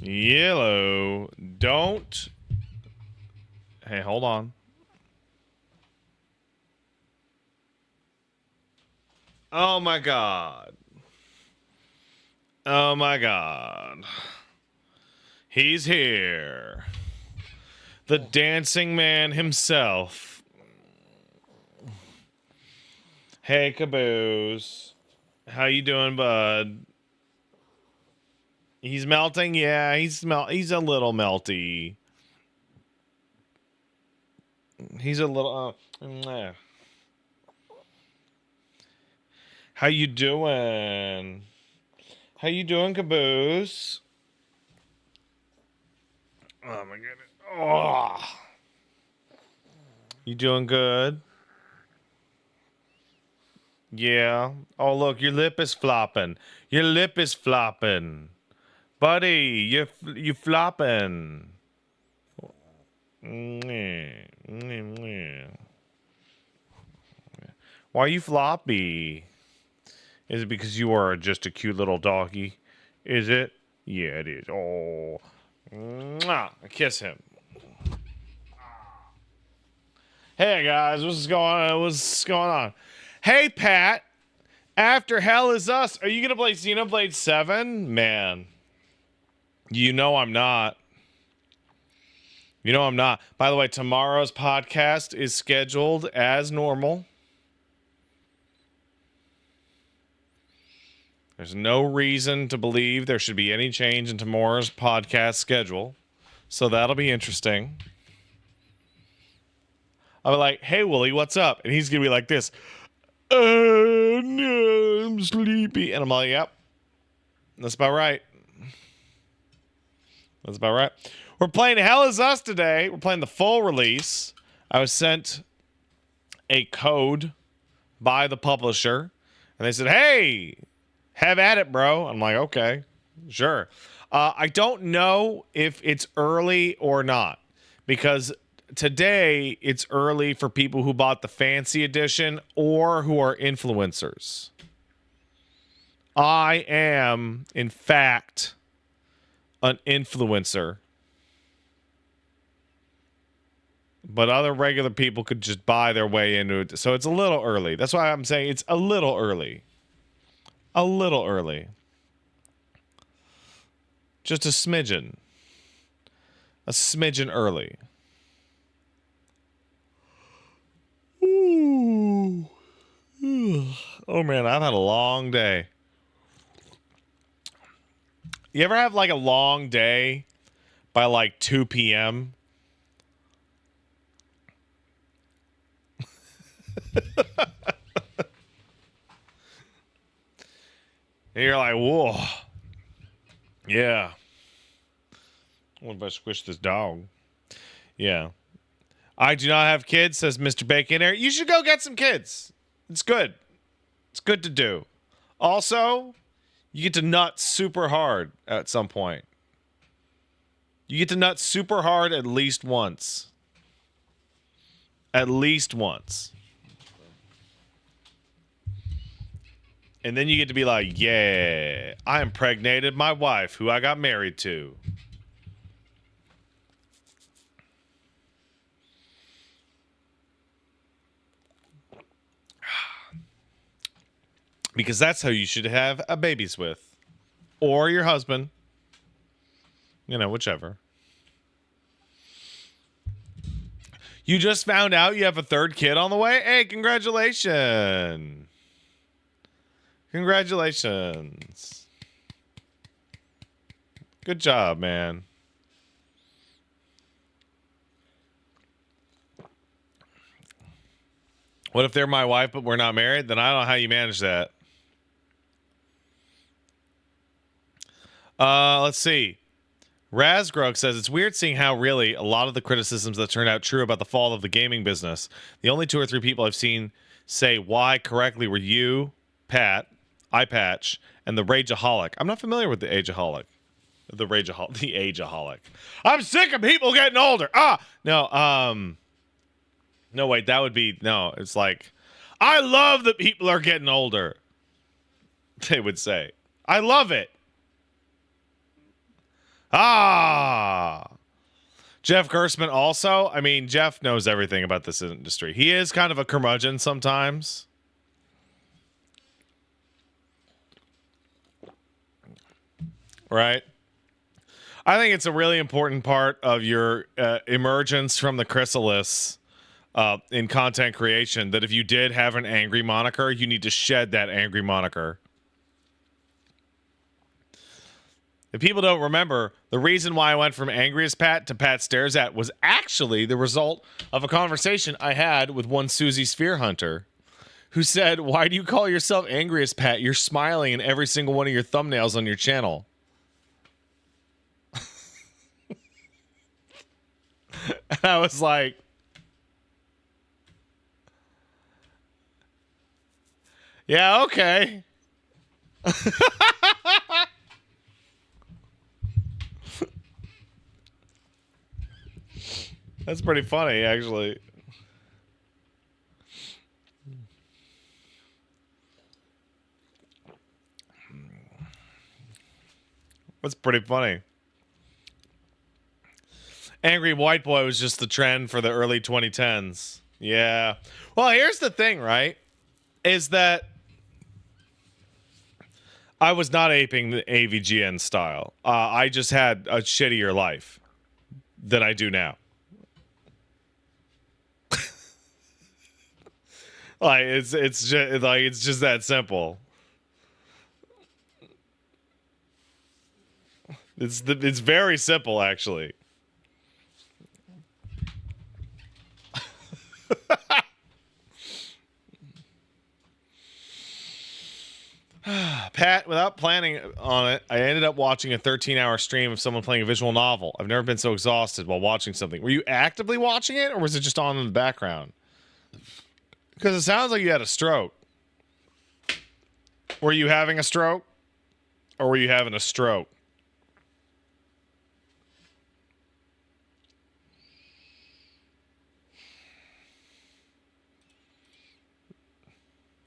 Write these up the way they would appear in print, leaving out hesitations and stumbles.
Yellow. Don't. Hey, hold on. Oh my god. Oh my god. He's here. The dancing man himself. Hey, Caboose. How you doing, bud? He's melting? Yeah, he's a little melty. He's a little How you doing? How you doing, Caboose? Oh my goodness. Oh. You doing good? Yeah. Oh look, your lip is flopping. Your lip is flopping. Buddy, you flopping. Why are you floppy? Is it because you are just a cute little doggy? Is it? Yeah, it is. Oh. Mwah. Kiss him. Hey guys, what's going on? Hey Pat, after Hell Is Us, are you gonna play Xenoblade 7? Man. You know I'm not. You know I'm not. By the way, tomorrow's podcast is scheduled as normal. There's no reason to believe there should be any change in tomorrow's podcast schedule. So that'll be interesting. I'll be like, hey, Wooly, what's up? And he's going to be like this. No, I'm sleepy. And I'm like, yep. That's about right. That's about right. We're playing Hell Is Us today. We're playing the full release. I was sent a code by the publisher. And they said, hey, have at it, bro. I'm like, okay, sure. I don't know if it's early or not. Because today it's early for people who bought the fancy edition or who are influencers. I am, in fact, an influencer. But other regular people could just buy their way into it. So it's a little early. That's why I'm saying it's a little early. A little early. Just a smidgen. A smidgen early. Ooh. Oh man, I've had a long day. You ever have like a long day by like 2 p.m.? And you're like, whoa. Yeah. What if I squish this dog? Yeah. I do not have kids, says Mr. Baconair. You should go get some kids. It's good. It's good to do. Also, you get to nut super hard at some point. You get to nut super hard at least once. At least once. And then you get to be like, yeah, I impregnated my wife, who I got married to. Because that's how you should have a babies with. Or your husband. You know, whichever. You just found out you have a third kid on the way? Hey, congratulations. Congratulations. Good job, man. What if they're my wife but we're not married? Then I don't know how you manage that. Let's see. Razgrug says, it's weird seeing how really a lot of the criticisms that turned out true about the fall of the gaming business. The only 2 or 3 people I've seen say why correctly were you, Pat, iPatch, and the Rageaholic. I'm not familiar with the Ageaholic. The Ageaholic. I'm sick of people getting older. No, wait, that would be, no, it's like, I love that people are getting older. They would say. I love it. Ah! Jeff Gerstmann also. I mean, Jeff knows everything about this industry. He is kind of a curmudgeon sometimes. Right? I think it's a really important part of your emergence from the chrysalis in content creation that if you did have an angry moniker, you need to shed that angry moniker. If people don't remember, the reason why I went from Angriest Pat to Pat Stares At was actually the result of a conversation I had with one Susie Sphere Hunter, who said, "Why do you call yourself Angriest Pat? You're smiling in every single one of your thumbnails on your channel." And I was like, yeah, okay. That's pretty funny, actually. That's pretty funny. Angry White Boy was just the trend for the early 2010s. Yeah. Well, here's the thing, right? Is that I was not aping the AVGN style. I just had a shittier life than I do now. Like it's just that simple. It's very simple, actually. Pat, without planning on it, I ended up watching a 13-hour stream of someone playing a visual novel. I've never been so exhausted while watching something. Were you actively watching it, or was it just on in the background? Because it sounds like you had a stroke. Were you having a stroke? Or were you having a stroke?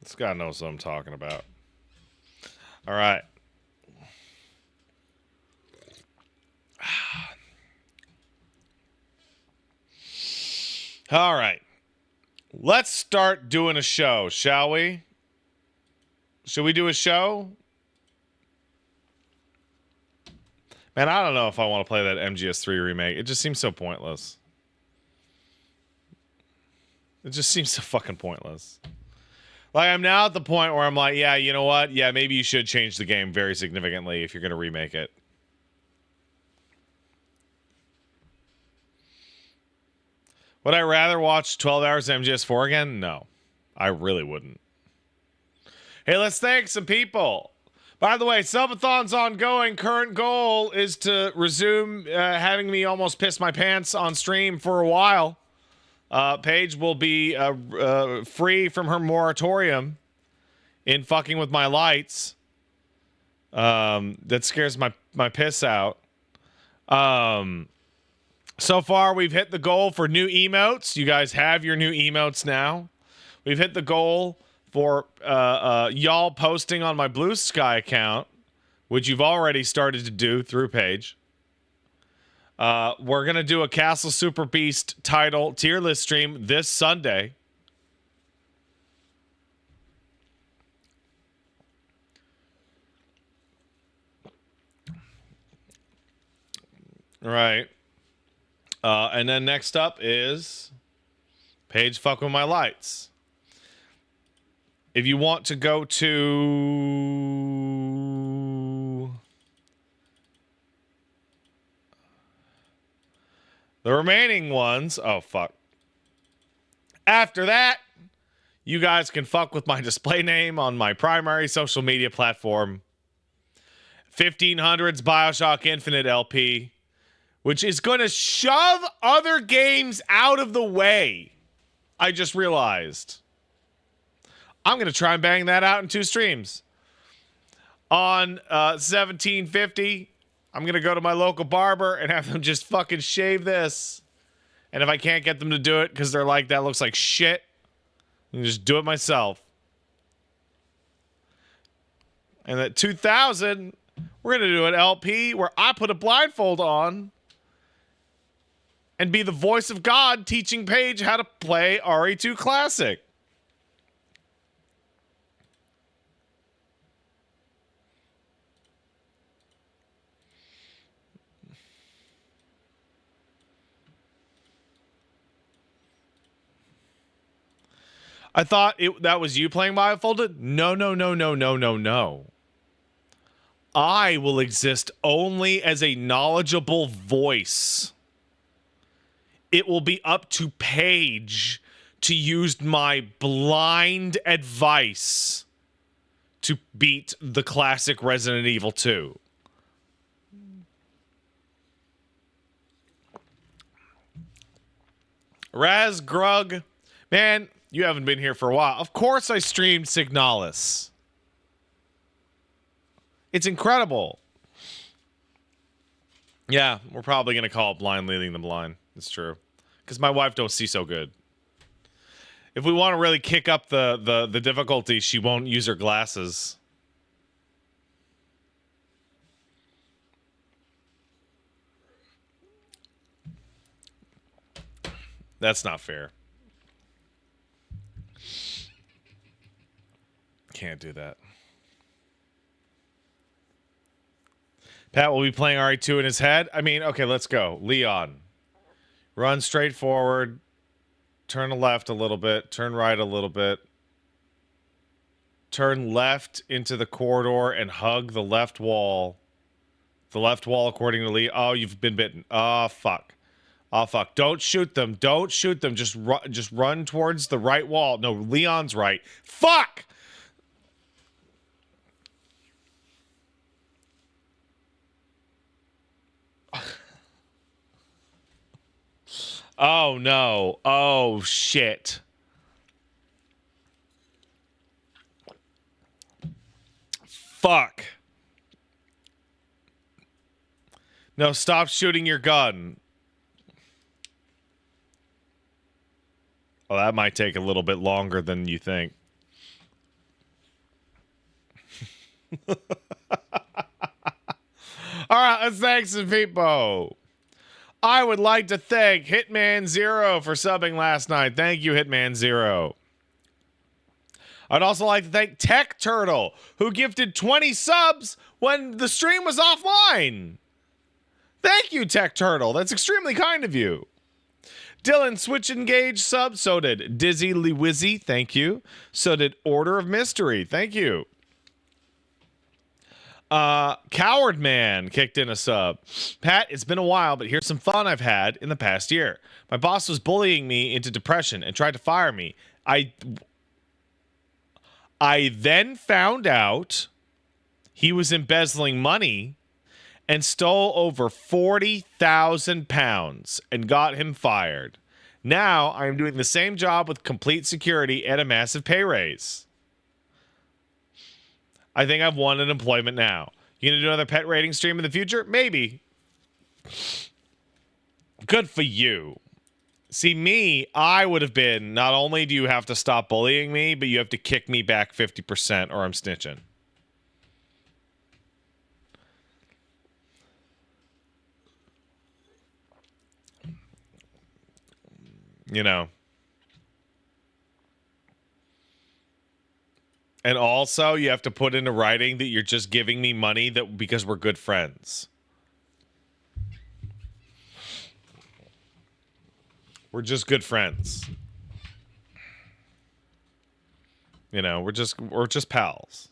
This guy knows what I'm talking about. All right. All right. Let's start doing a show, shall we? Should we do a show? Man, I don't know if I want to play that MGS3 remake. It just seems so pointless. It just seems so fucking pointless. Like, I'm now at the point where I'm like, yeah, you know what? Yeah, maybe you should change the game very significantly if you're going to remake it. Would I rather watch 12 hours of MGS4 again? No. I really wouldn't. Hey, let's thank some people. By the way, Subathon's ongoing. Current goal is to resume having me almost piss my pants on stream for a while. Paige will be free from her moratorium in fucking with my lights. That scares my piss out. So far, we've hit the goal for new emotes. You guys have your new emotes now. We've hit the goal for y'all posting on my Blue Sky account, which you've already started to do through Paige. We're going to do a Castle Super Beast title tier list stream this Sunday. Right. And then next up is Paige fuck with my lights. If you want to go to the remaining ones, oh fuck. After that, you guys can fuck with my display name on my primary social media platform, 1500's BioShock Infinite LP, which is going to shove other games out of the way. I just realized. I'm going to try and bang that out in 2 streams. On 1750, I'm going to go to my local barber and have them just fucking shave this. And if I can't get them to do it because they're like, that looks like shit, I can just do it myself. And at 2000, We're going to do an LP where I put a blindfold on and be the voice of God teaching Paige how to play RE2 Classic. I thought that was you playing blindfolded. No, no, no, no, no, no, no. I will exist only as a knowledgeable voice. It will be up to Paige to use my blind advice to beat the classic Resident Evil 2. Raz Grug, man, you haven't been here for a while. Of course I streamed Signalis. It's incredible. Yeah, we're probably going to call it blind leading the blind. It's true. Because my wife don't see so good. If we want to really kick up the difficulty, she won't use her glasses. That's not fair. Can't do that. Pat will be playing RE2 in his head. I mean, okay, let's go. Leon. Run straight forward. Turn left a little bit. Turn right a little bit. Turn left into the corridor and hug the left wall. The left wall, according to Lee. Oh, you've been bitten. Oh, fuck. Oh, fuck. Don't shoot them. Don't shoot them. Just run towards the right wall. No, Leon's right. Fuck! Oh, no. Oh, shit. Fuck. No, stop shooting your gun. Well, that might take a little bit longer than you think. All right, let's thank some people. I would like to thank Hitman Zero for subbing last night. Thank you, Hitman Zero. I'd also like to thank Tech Turtle, who gifted 20 subs when the stream was offline. Thank you, Tech Turtle. That's extremely kind of you. Dylan Switch Engage sub. So did Dizzy Lewizzy. Thank you. So did Order of Mystery. Thank you. Coward Man kicked in a sub. Pat, it's been a while, but here's some fun I've had in the past year. My boss was bullying me into depression and tried to fire me. I then found out he was embezzling money and stole over 40,000 pounds and got him fired. Now I am doing the same job with complete security and a massive pay raise. I think I've won an employment now. You gonna do another pet rating stream in the future? Maybe. Good for you. See, me, I would have been, not only do you have to stop bullying me, but you have to kick me back 50% or I'm snitching. You know. And also, you have to put into writing that you're just giving me money that because we're good friends. We're just good friends. You know, we're just pals.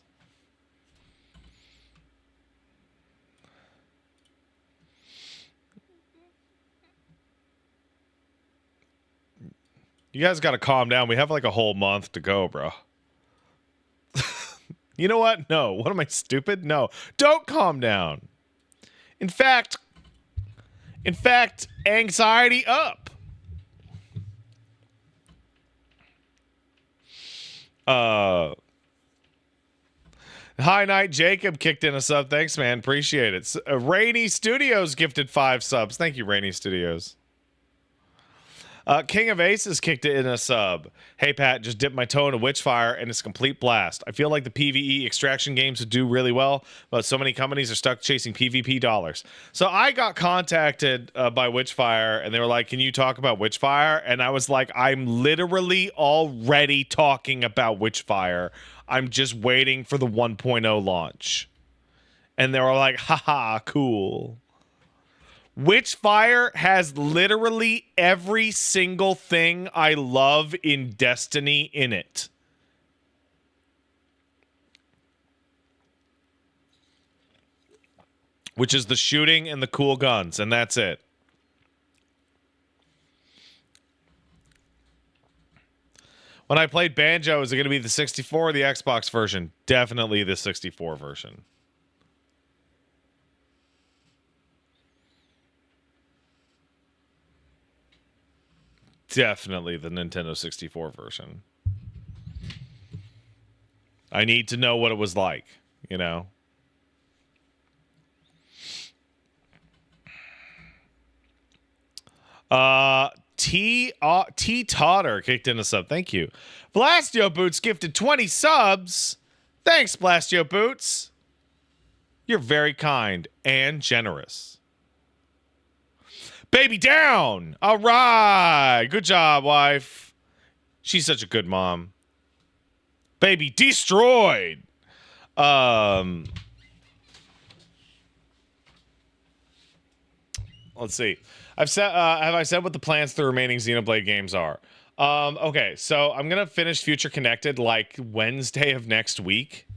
You guys got to calm down. We have like a whole month to go, bro. You know what? No. What am I, stupid? No. Don't calm down. In fact, anxiety up. High Night Jacob kicked in a sub. Thanks, man. Appreciate it. Rainy Studios gifted 5 subs. Thank you, Rainy Studios. King of Aces kicked it in a sub. Hey, Pat, just dipped my toe in a Witchfire, and it's a complete blast. I feel like the PvE extraction games would do really well, but so many companies are stuck chasing PvP dollars. So I got contacted by Witchfire, and they were like, can you talk about Witchfire? And I was like, I'm literally already talking about Witchfire. I'm just waiting for the 1.0 launch. And they were like, haha, cool. Witchfire has literally every single thing I love in Destiny in it. Which is the shooting and the cool guns, and that's it. When I played Banjo, is it going to be the 64 or the Xbox version? Definitely the 64 version. Definitely the Nintendo 64 version. I need to know what it was like, you know? T Totter kicked in a sub. Thank you. Blastio Boots gifted 20 subs. Thanks, Blastio Boots. You're very kind and generous. Baby down. All right. Good job, wife. She's such a good mom. Baby destroyed. Let's see. Have I said what the plans for the remaining Xenoblade games are? Okay, so I'm gonna finish Future Connected like Wednesday of next week.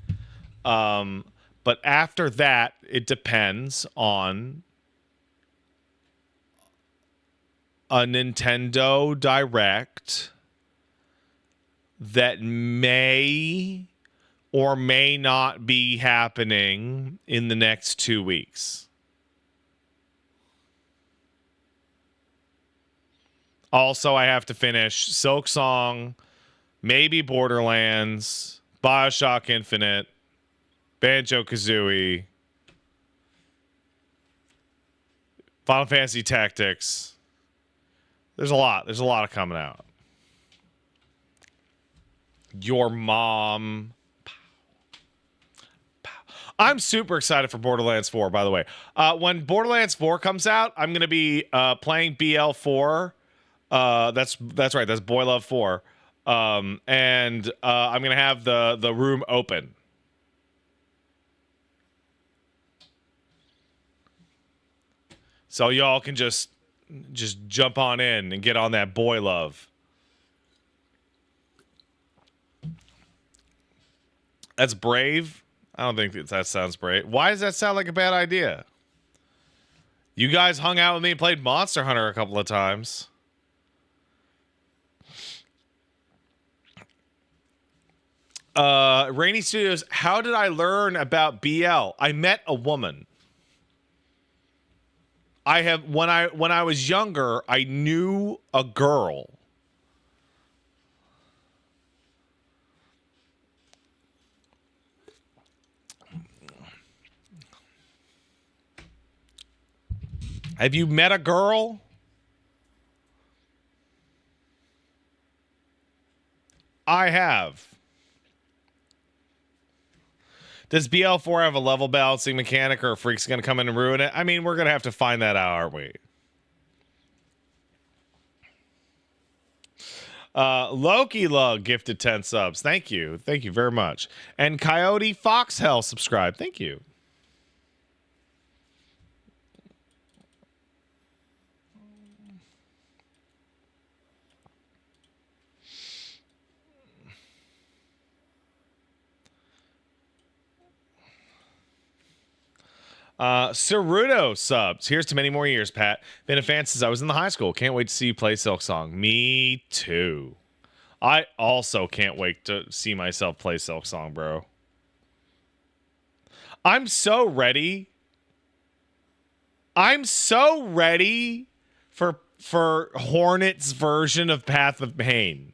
But after that, it depends on a Nintendo Direct that may or may not be happening in the next 2 weeks. Also, I have to finish Silk Song, maybe Borderlands, BioShock Infinite, Banjo-Kazooie, Final Fantasy Tactics. There's a lot. There's a lot of coming out. Your mom. I'm super excited for Borderlands 4, by the way. When Borderlands 4 comes out, I'm going to be playing BL4. That's right. That's Boy Love 4. And I'm going to have the room open. So y'all can just jump on in and get on that boy love. That's brave. I don't think that sounds brave. Why does that sound like a bad idea? You guys hung out with me and played Monster Hunter a couple of times. Rainy Studios, how did I learn about BL? I met a woman. When I was younger, I knew a girl. Have you met a girl? I have. Does BL4 have a level balancing mechanic, or a freak's going to come in and ruin it? I mean, we're going to have to find that out, aren't we? Loki Lug gifted 10 subs. Thank you. Thank you very much. And Coyote Foxhell subscribed. Thank you. Ceruto subs. Here's to many more years, Pat. Been a fan since I was in the high school. Can't wait to see you play Silk Song. Me too. I also can't wait to see myself play Silk Song, bro. I'm so ready. I'm so ready for Hornet's version of Path of Pain.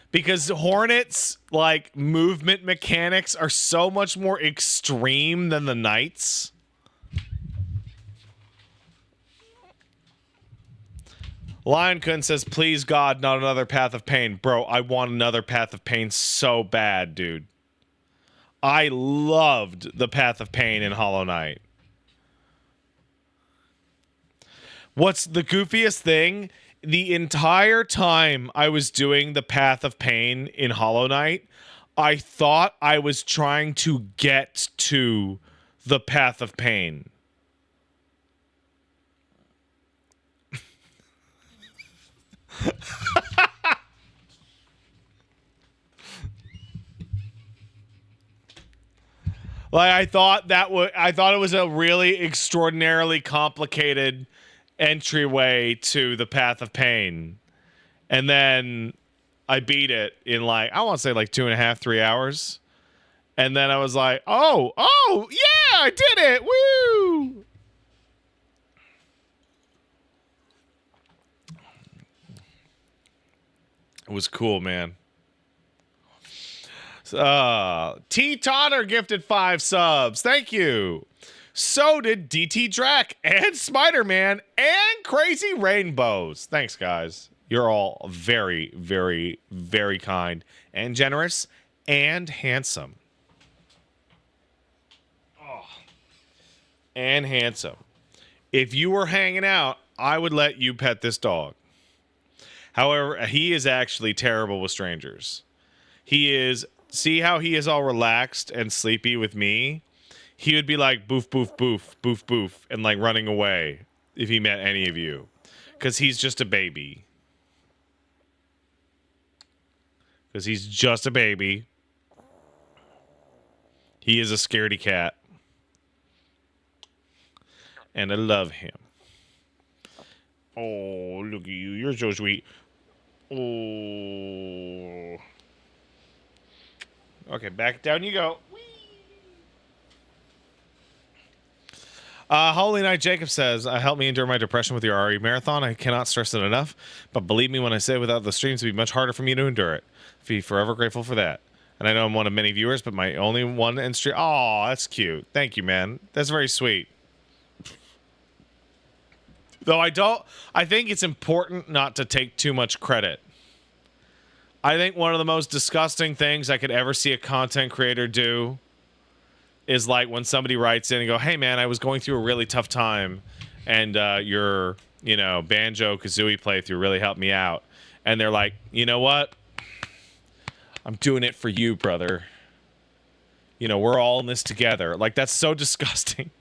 Because Hornet's like movement mechanics are so much more extreme than the Knights. Lion Kun says, please God, not another Path of Pain. Bro, I want another Path of Pain so bad, dude. I loved the Path of Pain in Hollow Knight. What's the goofiest thing? The entire time I was doing the Path of Pain in Hollow Knight, I thought I was trying to get to the Path of Pain. Like I thought it was a really extraordinarily complicated entryway to the Path of Pain. And then I beat it in like, I want to say like 2.5, 3 hours. And then I was like, oh, yeah, I did it. Woo! It was cool, man. T. Totter gifted 5 subs. Thank you. So did DT Drac and Spider-Man and Crazy Rainbows. Thanks, guys. You're all very, very, very kind and generous and handsome. Oh. And handsome. If you were hanging out, I would let you pet this dog. However, he is actually terrible with strangers. He is... See how he is all relaxed and sleepy with me? He would be like boof, boof, boof, boof, boof, and like running away if he met any of you. Because he's just a baby. Because he's just a baby. He is a scaredy cat. And I love him. Oh, look at you. You're so sweet. Oh... Okay, back down you go. Holy Knight Jacob says, help me endure my depression with your RE marathon. I cannot stress it enough, but believe me when I say without the streams, it would be much harder for me to endure it. Be forever grateful for that. And I know I'm one of many viewers, but my only one in stream. Oh, that's cute. Thank you, man. That's very sweet. Though I think it's important not to take too much credit. I think one of the most disgusting things I could ever see a content creator do is like when somebody writes in and go, hey man, I was going through a really tough time and your, Banjo-Kazooie playthrough really helped me out. And they're like, you know what? I'm doing it for you, brother. We're all in this together. Like, that's so disgusting.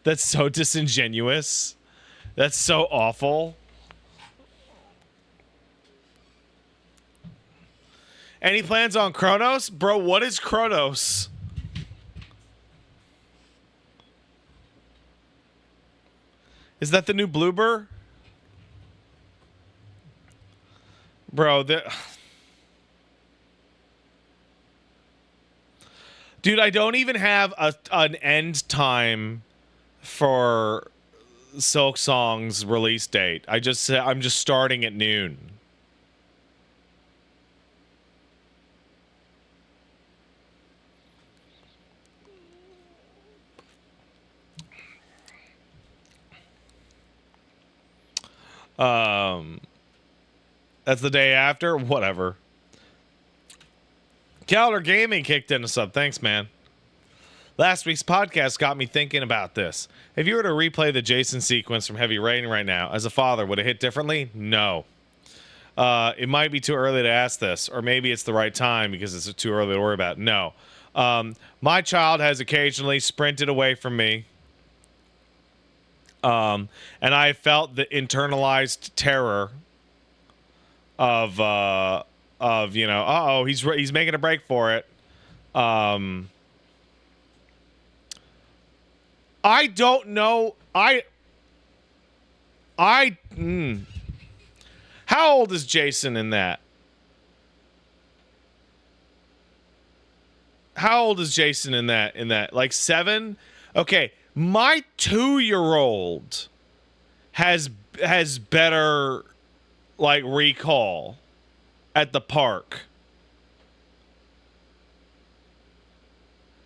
That's so disingenuous. That's so awful. Any plans on Chronos? Bro, what is Chronos? Is that the new Bloober? Bro, dude, I don't even have an end time for Silk Song's release date. I'm just starting at noon. That's the day after. Whatever. Calendar Gaming kicked in a sub. Thanks, man. Last week's podcast got me thinking about this. If you were to replay the Jason sequence from Heavy Rain right now, as a father, would it hit differently? No. It might be too early to ask this, or maybe it's the right time because it's too early to worry about. No. My child has occasionally sprinted away from me. And I felt the internalized terror of he's making a break for it. I don't know. How old is Jason in that? How old is Jason in that? Like 7? Okay. My 2-year-old has better like recall at the park.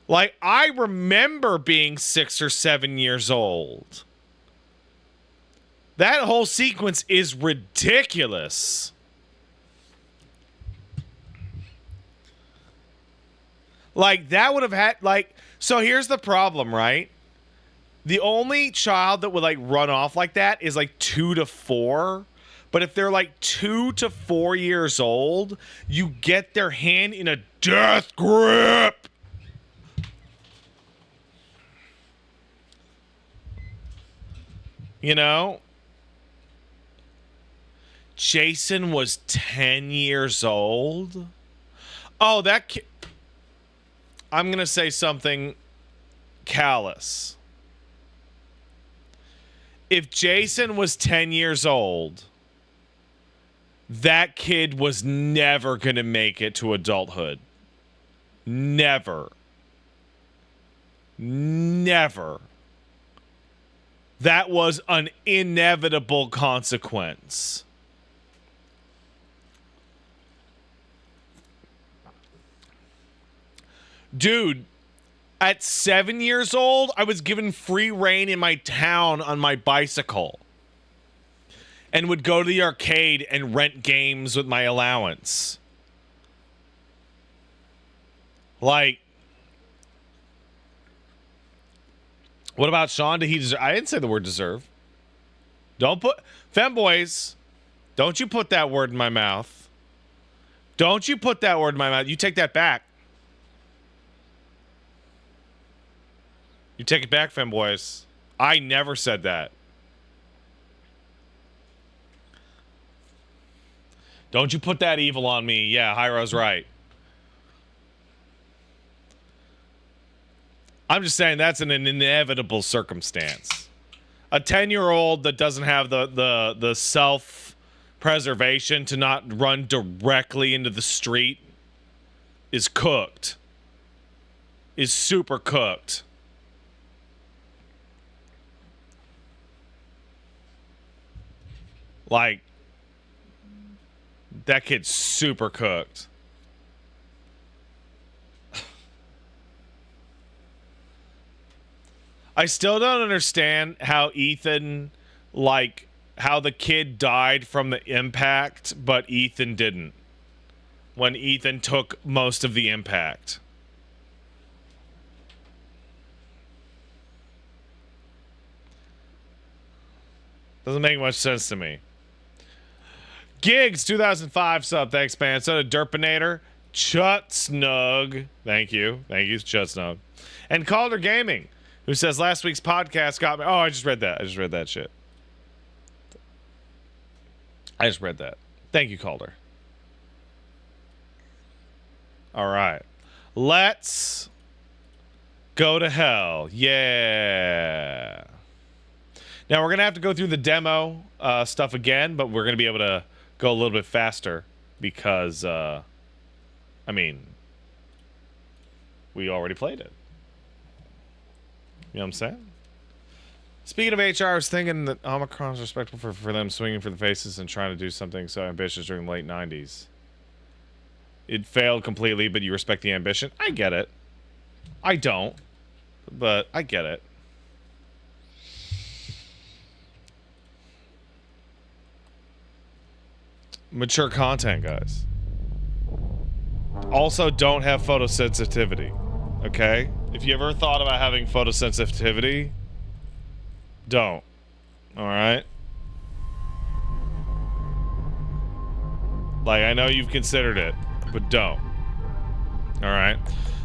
Like, I remember being 6 or 7 years old. That whole sequence is ridiculous. Like, that would have had, like, so here's the problem, right? The only child that would, like, run off like that is, like, 2 to 4. But if they're, like, 2 to 4 years old, you get their hand in a death grip. You know? Jason was 10 years old. Oh, that kid. I'm going to say something callous. If Jason was 10 years old, that kid was never going to make it to adulthood. Never. Never. That was an inevitable consequence. Dude, at 7 years old, I was given free reign in my town on my bicycle. And would go to the arcade and rent games with my allowance. Like, what about Sean? Did he deserve? I didn't say the word deserve. Don't put, femboys, don't you put that word in my mouth. Don't you put that word in my mouth. You take that back. You take it back, femboys. I never said that. Don't you put that evil on me. Yeah, Hyro's right. I'm just saying that's an inevitable circumstance. A 10-year-old that doesn't have the self-preservation to not run directly into the street is cooked. Is super cooked. Like, that kid's super cooked. I still don't understand how Ethan, like, how the kid died from the impact, but Ethan didn't. When Ethan took most of the impact. Doesn't make much sense to me. Gigs 2005 sub, thanks man. So did Derpinator, Chut Snug, thank you, Chut Snug, and Calder Gaming, who says last week's podcast got me. Oh, I just read that shit. I just read that. Thank you, Calder. All right, let's go to hell. Yeah. Now we're gonna have to go through the demo stuff again, but we're gonna be able to go a little bit faster because, I mean, we already played it. You know what I'm saying? Speaking of HR, I was thinking that Omicron's respectable for them swinging for the faces and trying to do something so ambitious during the late 90s. It failed completely, but you respect the ambition. I get it. I don't, but I get it. Mature content, guys. Also, don't have photosensitivity. Okay? If you ever thought about having photosensitivity, don't. Alright? Like, I know you've considered it, but don't. Alright?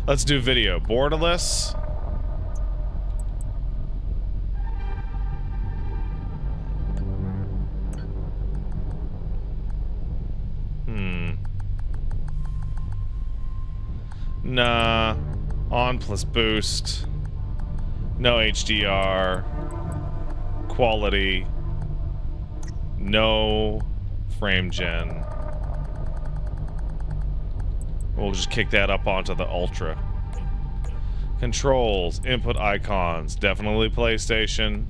Let's do video. Borderless. Nah. On plus boost. No HDR. Quality. No frame gen. We'll just kick that up onto the Ultra. Controls. Input icons. Definitely PlayStation.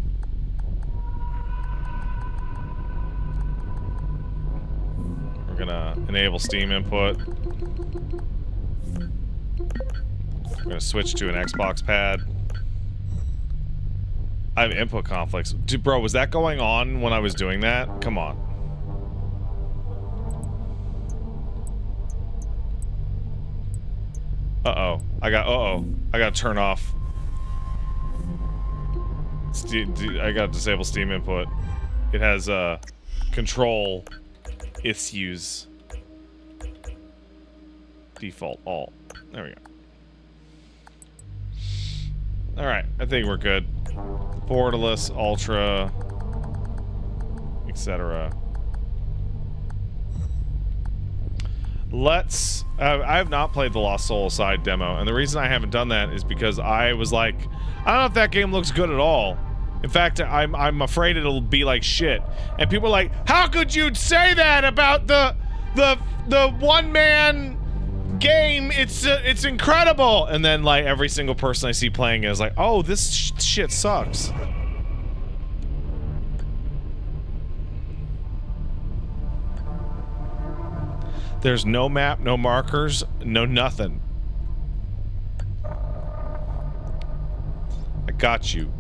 We're gonna enable Steam input. We're gonna switch to an Xbox pad. I have input conflicts. Dude, bro, was that going on when I was doing that? Come on. Uh-oh. I gotta turn off. I gotta disable Steam input. It has, control issues. Default alt. There we go. Alright, I think we're good. Borderless, Ultra, etc. Let's... I have not played the Lost Soul side demo, and the reason I haven't done that is because I was like, I don't know if that game looks good at all. In fact, I'm afraid it'll be like shit. And people are like, how could you say that about the one-man game? It's incredible. And then like every single person I see playing is like, oh, this shit sucks. There's no map, no markers, no nothing. I got you.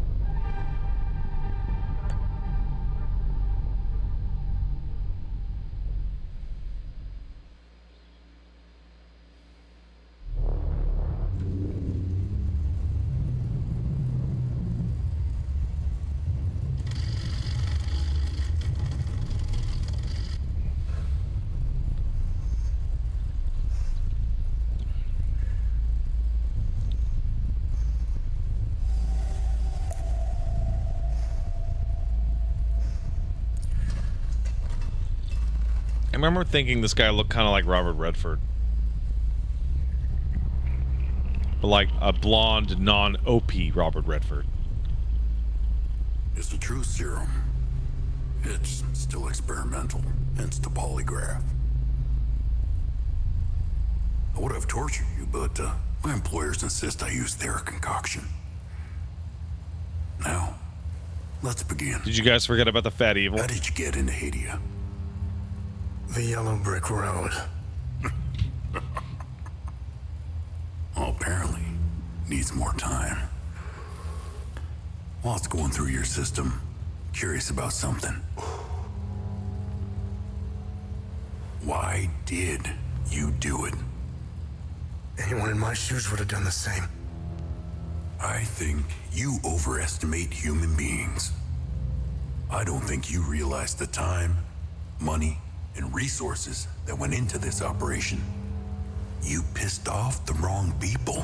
I remember thinking this guy looked kind of like Robert Redford. But like a blonde, non-OP Robert Redford. It's a true serum. It's still experimental, hence the polygraph. I would have tortured you, but my employers insist I use their concoction. Now, let's begin. Did you guys forget about the fat evil? How did you get into Hadia? The yellow brick road. Well, apparently, needs more time. While it's going through your system, curious about something. Why did you do it? Anyone in my shoes would have done the same. I think you overestimate human beings. I don't think you realize the time, money, and resources that went into this operation. You pissed off the wrong people.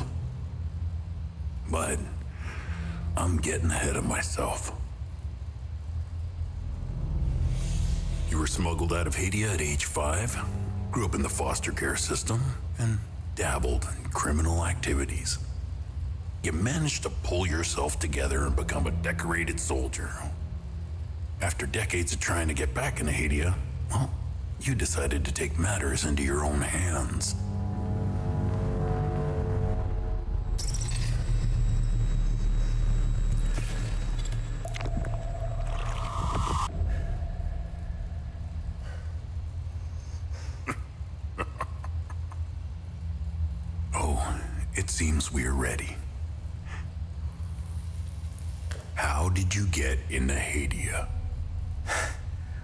But I'm getting ahead of myself. You were smuggled out of Hadia at age 5, grew up in the foster care system, and dabbled in criminal activities. You managed to pull yourself together and become a decorated soldier. After decades of trying to get back into Hadia, well, you decided to take matters into your own hands. Oh, it seems we're ready. How did you get into Hadia?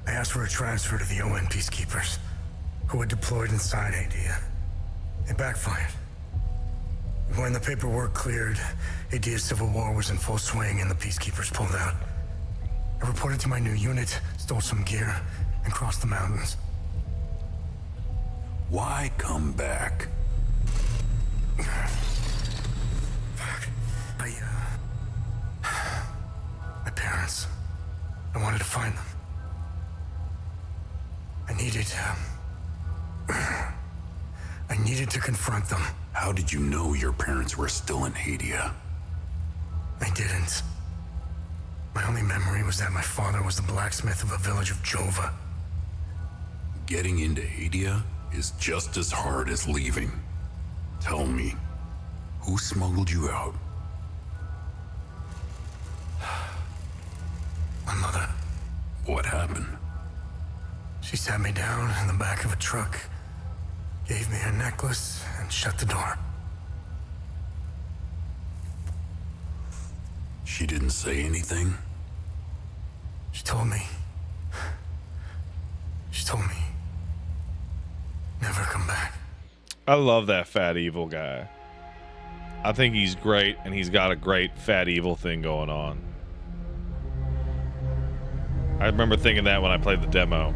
I asked for a transfer to the UN peacekeepers, who were deployed inside Hadia. It backfired. When the paperwork cleared, Hadia's civil war was in full swing and the peacekeepers pulled out. I reported to my new unit, stole some gear, and crossed the mountains. Why come back? My parents. I wanted to find them. I needed to confront them. How did you know your parents were still in Hadia? I didn't. My only memory was that my father was the blacksmith of a village of Jova. Getting into Hadia is just as hard as leaving. Tell me, who smuggled you out? My mother. What happened? She sat me down in the back of a truck, gave me a necklace, and shut the door. She didn't say anything? She told me. She told me. Never come back. I love that fat evil guy. I think he's great, and he's got a great fat evil thing going on. I remember thinking that when I played the demo.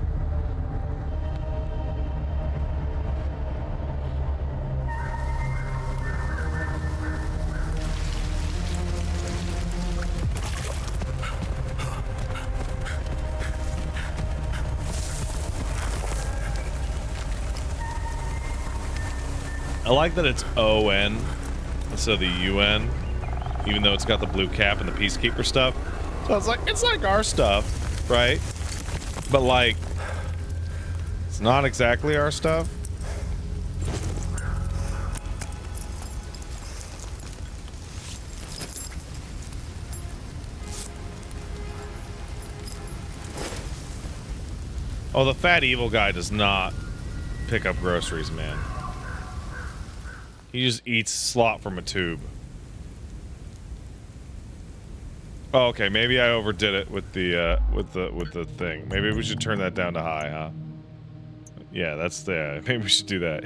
I like that it's ON instead of the UN, even though it's got the blue cap and the Peacekeeper stuff. So it's like our stuff, right? But like, it's not exactly our stuff. Oh, the fat evil guy does not pick up groceries, man. He just eats slop from a tube. Oh, okay. Maybe I overdid it with the thing. Maybe we should turn that down to high, huh? Yeah, that's the. Maybe we should do that.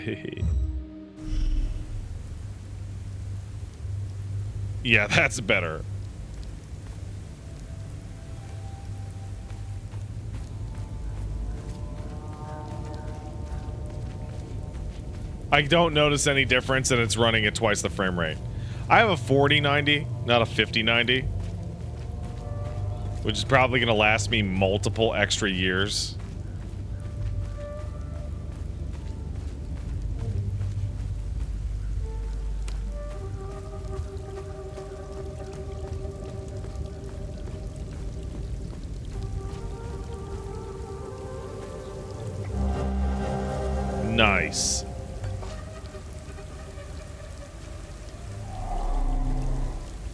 Yeah, that's better. I don't notice any difference, and it's running at twice the frame rate. I have a 4090, not a 5090, which is probably going to last me multiple extra years. Nice.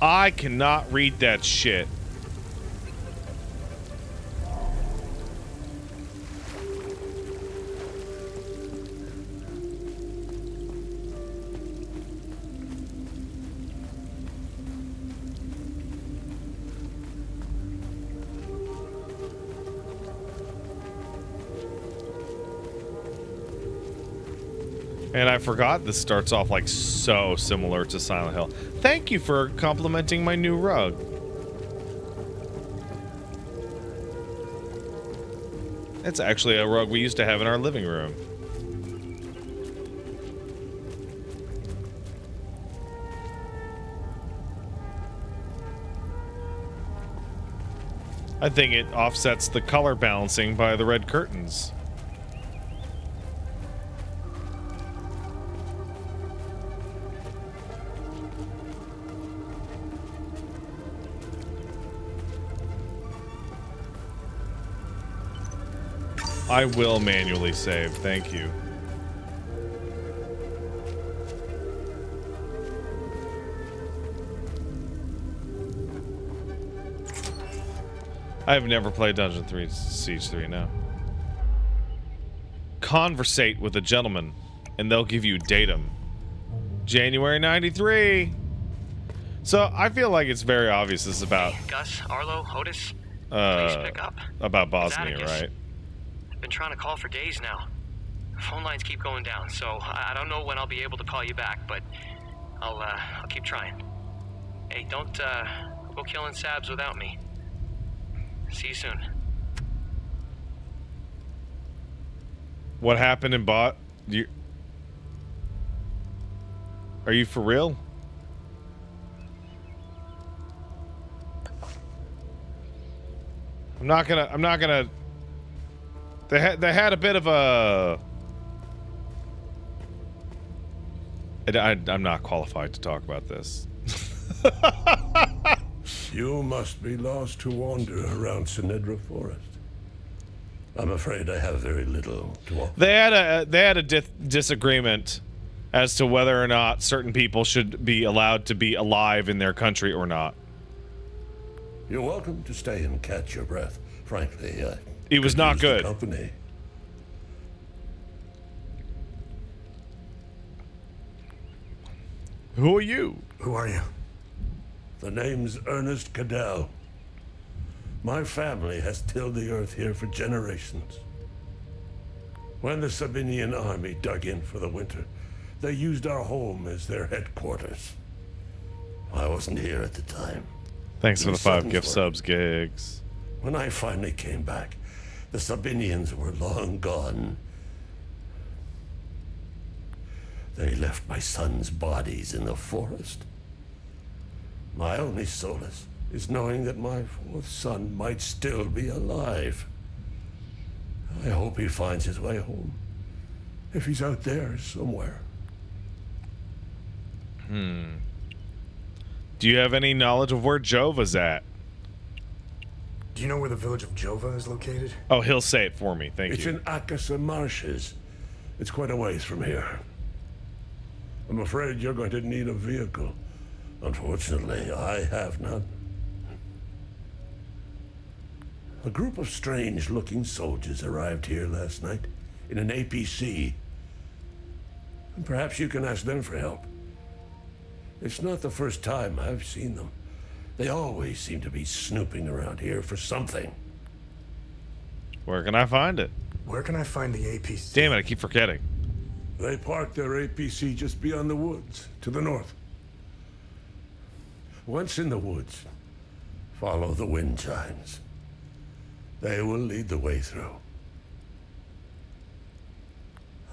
I cannot read that shit. And I forgot this starts off like so similar to Silent Hill. Thank you for complimenting my new rug. It's actually a rug we used to have in our living room. I think it offsets the color balancing by the red curtains. I will manually save, thank you. I have never played Dungeon 3 Siege 3, no. Conversate with a gentleman, and they'll give you datum. January 93! So, I feel like it's very obvious this is about... Hey, Gus, Arlo, Otis, please pick up. About Bosnia, right? Been trying to call for days now. Phone lines keep going down, so I don't know when I'll be able to call you back, but I'll keep trying. Hey, don't go killing Sabs without me. See you soon. What happened in Bot? Are you for real? I'm not gonna. They had a bit of a. I'm not qualified to talk about this. You must be lost to wander around Sinedra Forest. I'm afraid I have very little to offer. They had a disagreement as to whether or not certain people should be allowed to be alive in their country or not. You're welcome to stay and catch your breath. Frankly, it was not good. Company. Who are you? Who are you? The name's Ernest Cadell. My family has tilled the earth here for generations. When the Sabinian army dug in for the winter, they used our home as their headquarters. I wasn't here at the time. Thanks for the 5 sons gift were. subs, Gigs. When I finally came back, the Sabinians were long gone. They left my sons' bodies in the forest. My only solace is knowing that my 4th son might still be alive. I hope he finds his way home. If he's out there somewhere. Do you have any knowledge of where Jova's at? Do you know where the village of Jova is located? Oh, he'll say it for me. Thank It's you. in Akasa Marshes. It's quite a ways from here. I'm afraid you're going to need a vehicle. Unfortunately, I have none. A group of strange-looking soldiers arrived here last night in an APC. And perhaps you can ask them for help. It's not the first time I've seen them. They always seem to be snooping around here for something. Where can I find it? Where can I find the APC? Damn it, I keep forgetting. They parked their APC just beyond the woods, to the north. Once in the woods, follow the wind chimes. They will lead the way through.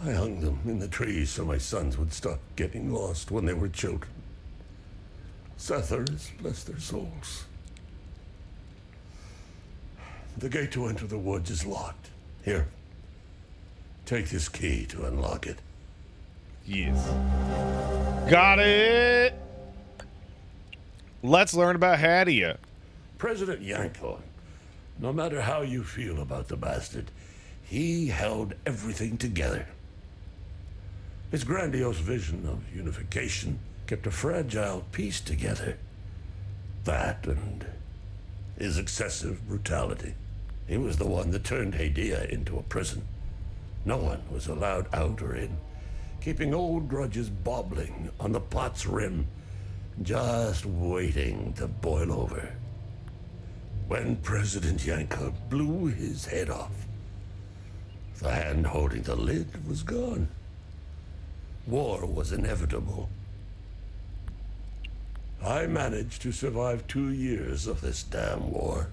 I hung them in the trees so my sons would stop getting lost when they were children. Setharus, bless their souls. The gate to enter the woods is locked. Here, take this key to unlock it. Yes. Got it! Let's learn about Hadia. President Yanko, no matter how you feel about the bastard, he held everything together. His grandiose vision of unification kept a fragile peace together. That and his excessive brutality. He was the one that turned Hadia into a prison. No one was allowed out or in, keeping old grudges bobbling on the pot's rim, just waiting to boil over. When President Yanko blew his head off, the hand holding the lid was gone. War was inevitable. I managed to survive 2 years of this damn war.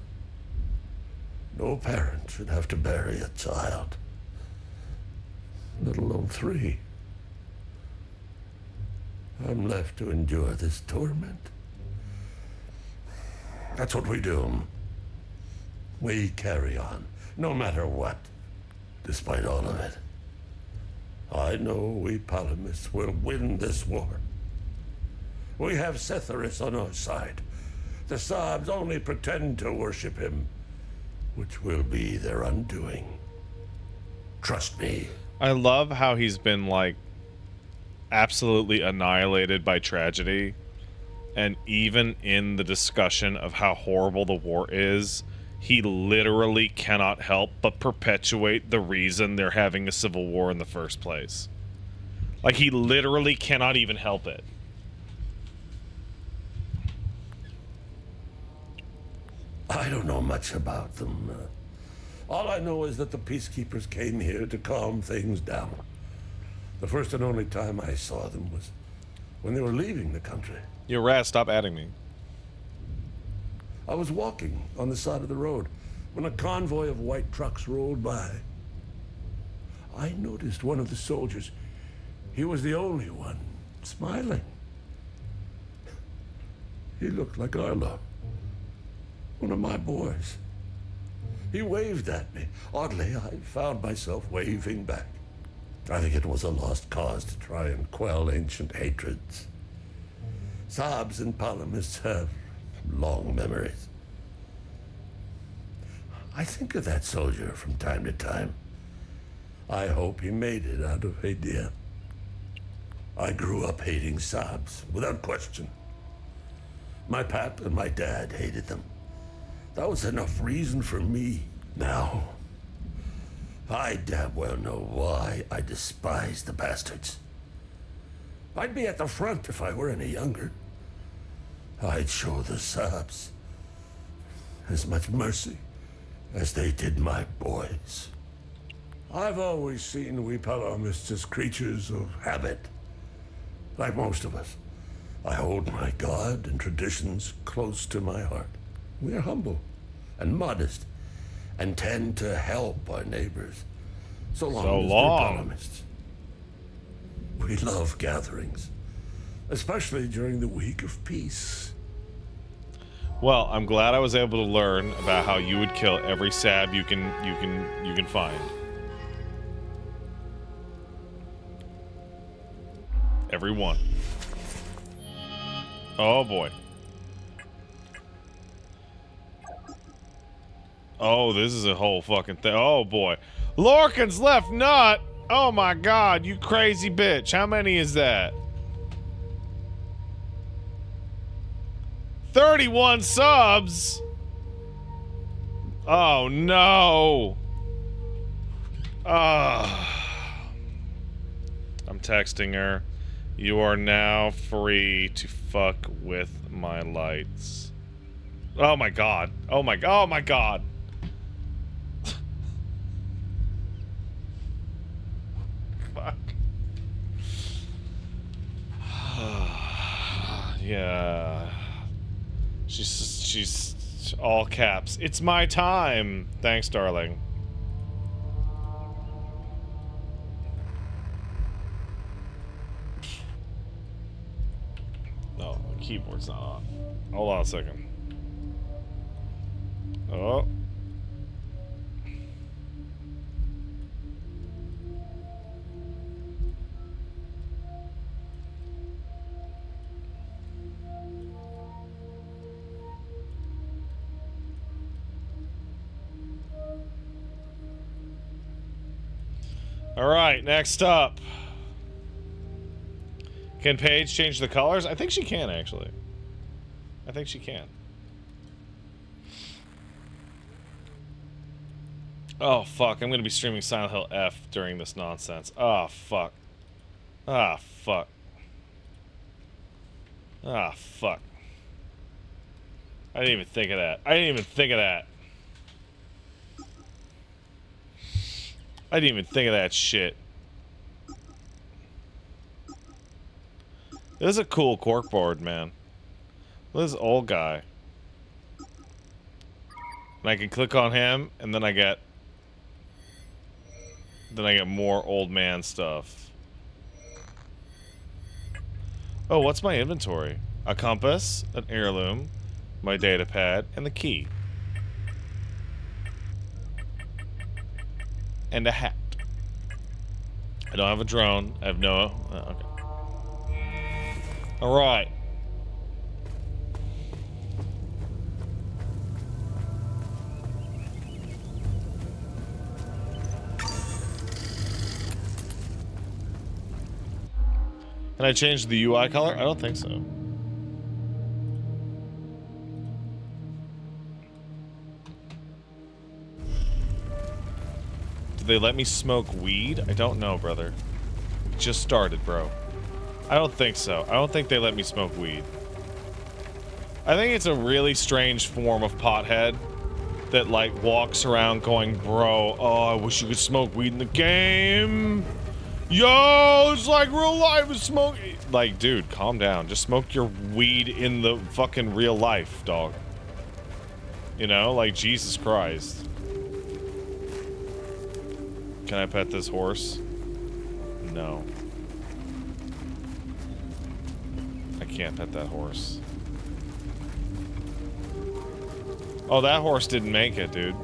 No parent should have to bury a child, let alone 3. I'm left to endure this torment. That's what we do. We carry on, no matter what, despite all of it. I know we Palamists will win this war. We have Setharus on our side. The Sabs only pretend to worship him, which will be their undoing. Trust me. I love how he's been, like, absolutely annihilated by tragedy. And even in the discussion of how horrible the war is, he literally cannot help but perpetuate the reason they're having a civil war in the first place. Like, he literally cannot even help it. I don't know much about them. All I know is that the peacekeepers came here to calm things down. The first and only time I saw them was when they were leaving the country. Yo, Raz, stop adding me. I was walking on the side of the road when a convoy of white trucks rolled by. I noticed one of the soldiers. He was the only one smiling. He looked like Arlo, one of my boys. He waved at me. Oddly, I found myself waving back. I think it was a lost cause to try and quell ancient hatreds. Sabs and Palamists have long memories. I think of that soldier from time to time. I hope he made it out of Hadia. I grew up hating Sabs, without question. My pap and my dad hated them. That was enough reason for me. Now, I damn well know why I despise the bastards. I'd be at the front if I were any younger. I'd show the subs as much mercy as they did my boys. I've always seen we Palamists as creatures of habit. Like most of us, I hold my God and traditions close to my heart. We are humble and modest and tend to help our neighbors. So long as they're Palamists. We love gatherings, especially during the week of peace. Well, I'm glad I was able to learn about how you would kill every sab you can find. Every one. Oh boy. Oh, this is a whole fucking thing. Oh boy. Lorcan's left nut. Oh my god, you crazy bitch. How many is that? 31 subs. Oh no. I'm texting her. You are now free to fuck with my lights. Oh my god. Oh my god. Oh my god. Fuck. Yeah. She's all caps. It's my time. Thanks, darling. No, the keyboard's not on. Hold on a second. Oh. All right, next up. Can Paige change the colors? I think she can, actually. I think she can. Oh, fuck. I'm going to be streaming Silent Hill F during this nonsense. Oh, fuck. Ah, fuck. Ah, fuck. I didn't even think of that. I didn't even think of that. I didn't even think of that shit. This is a cool corkboard, man. Look at this old guy. And I can click on him, and then I get... Then I get more old man stuff. Oh, what's my inventory? A compass, an heirloom, my data pad, and the key. And a hat. I don't have a drone. I have no... okay. Alright. Can I change the UI color? I don't think so. Did they let me smoke weed? I don't know, brother. It just started, bro. I don't think so. I don't think they let me smoke weed. I think it's a really strange form of pothead that, like, walks around going, bro, oh, I wish you could smoke weed in the game. Yo, it's like real life is smoking. Like, dude, calm down. Just smoke your weed in the fucking real life, dog. You know, like, Jesus Christ. Can I pet this horse? No. I can't pet that horse. Oh, that horse didn't make it, dude.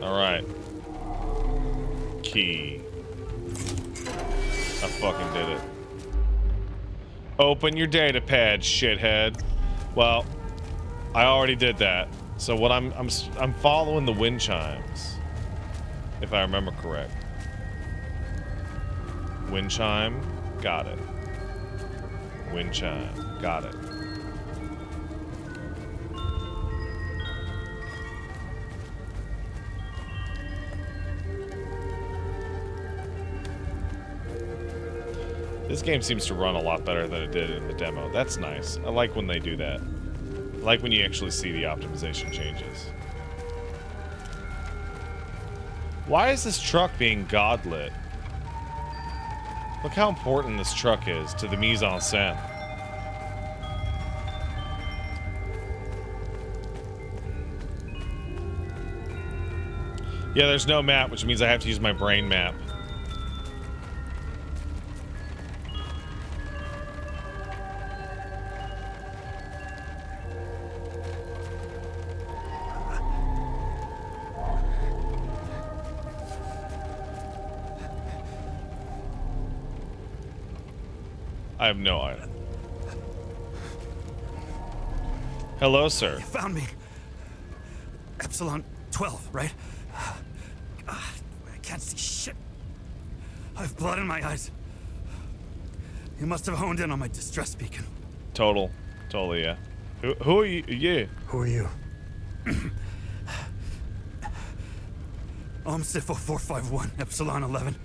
Alright. Key. I fucking did it. Open your data pad, shithead. Well, I already did that. So what I'm following the wind chimes, if I remember correct. Wind chime, got it. Wind chime, got it. This game seems to run a lot better than it did in the demo. That's nice. I like when they do that. I like when you actually see the optimization changes. Why is this truck being godlit? Look how important this truck is to the mise en scène. Yeah, there's no map, which means I have to use my brain map. I have no idea. Hello, sir. You found me. Epsilon 12, right? I can't see shit. I have blood in my eyes. You must have honed in on my distress beacon. Totally, yeah. Who are you? Yeah. Who are you? Sifo 451, Epsilon 11.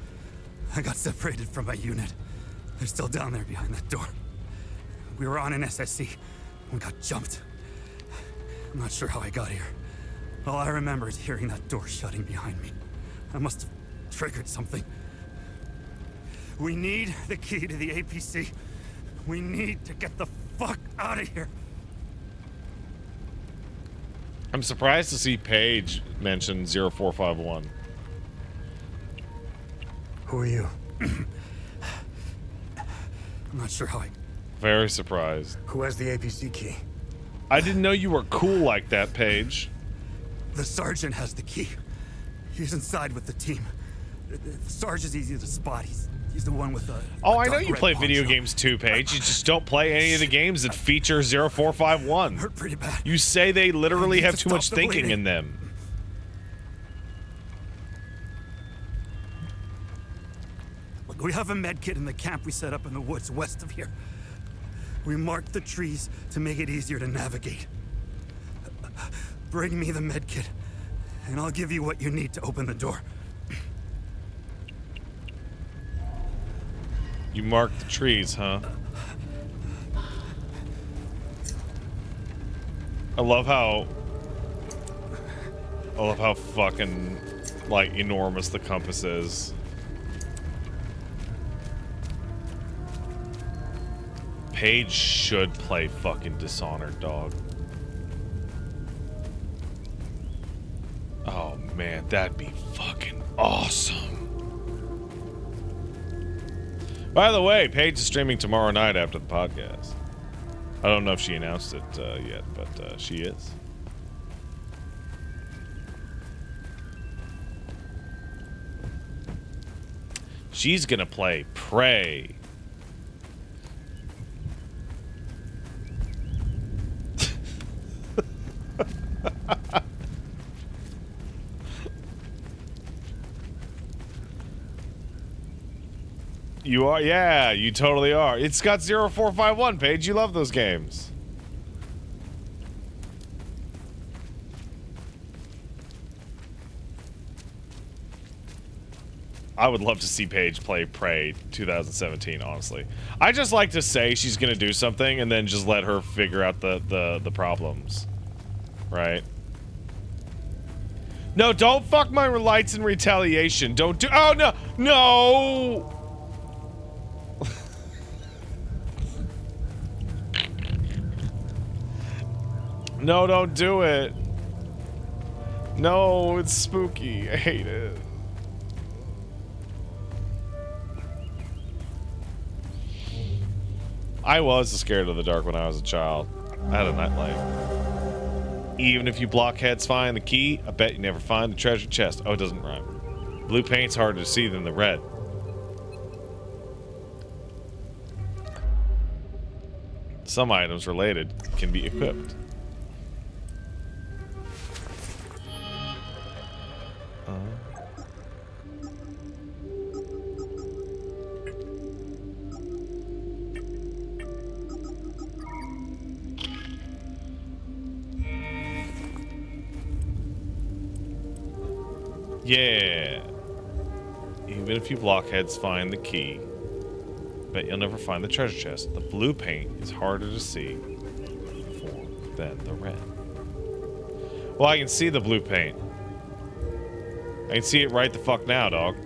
I got separated from my unit. They're still down there behind that door. We were on an SSC. We got jumped. I'm not sure how I got here. All I remember is hearing that door shutting behind me. I must have triggered something. We need the key to the APC. We need to get the fuck out of here. I'm surprised to see Paige mention 0451. Who are you? I'm not sure how I... Very surprised. Who has the APC key? I didn't know you were cool like that, Paige. The sergeant has the key. He's inside with the team. The Sarge is easy to spot. He's the one with the... Oh, I know you play video games too, Paige. You just don't play any of the games that feature 0451. Hurt pretty bad. You say they literally have too much stop the thinking bleeding. in them. Look, we have a med kit in the camp we set up in the woods west of here. We marked the trees to make it easier to navigate. Bring me the med kit, and I'll give you what you need to open the door. You marked the trees, huh? I love how fucking, like, enormous the compass is. Paige should play fucking Dishonored, dog. Oh man, that'd be fucking awesome. By the way, Paige is streaming tomorrow night after the podcast. I don't know if she announced it yet, but she is. She's gonna play Prey. You are? Yeah, you totally are. It's got 0451, Paige. You love those games. I would love to see Paige play Prey 2017, honestly. I just like to say she's going to do something and then just let her figure out the problems. Right? No, don't fuck my lights in retaliation. Don't do... Oh, no! No! No, don't do it. No, it's spooky. I hate it. I was scared of the dark when I was a child. I had a nightlight. Even if you blockheads find the key, I bet you never find the treasure chest. Oh, it doesn't rhyme. Blue paint's harder to see than the red. Some items related can be equipped. Yeah. Even if you blockheads find the key, Bet you'll never find the treasure chest. The blue paint is harder to see than the red. Well, I can see the blue paint. I can see it right the fuck now, dog.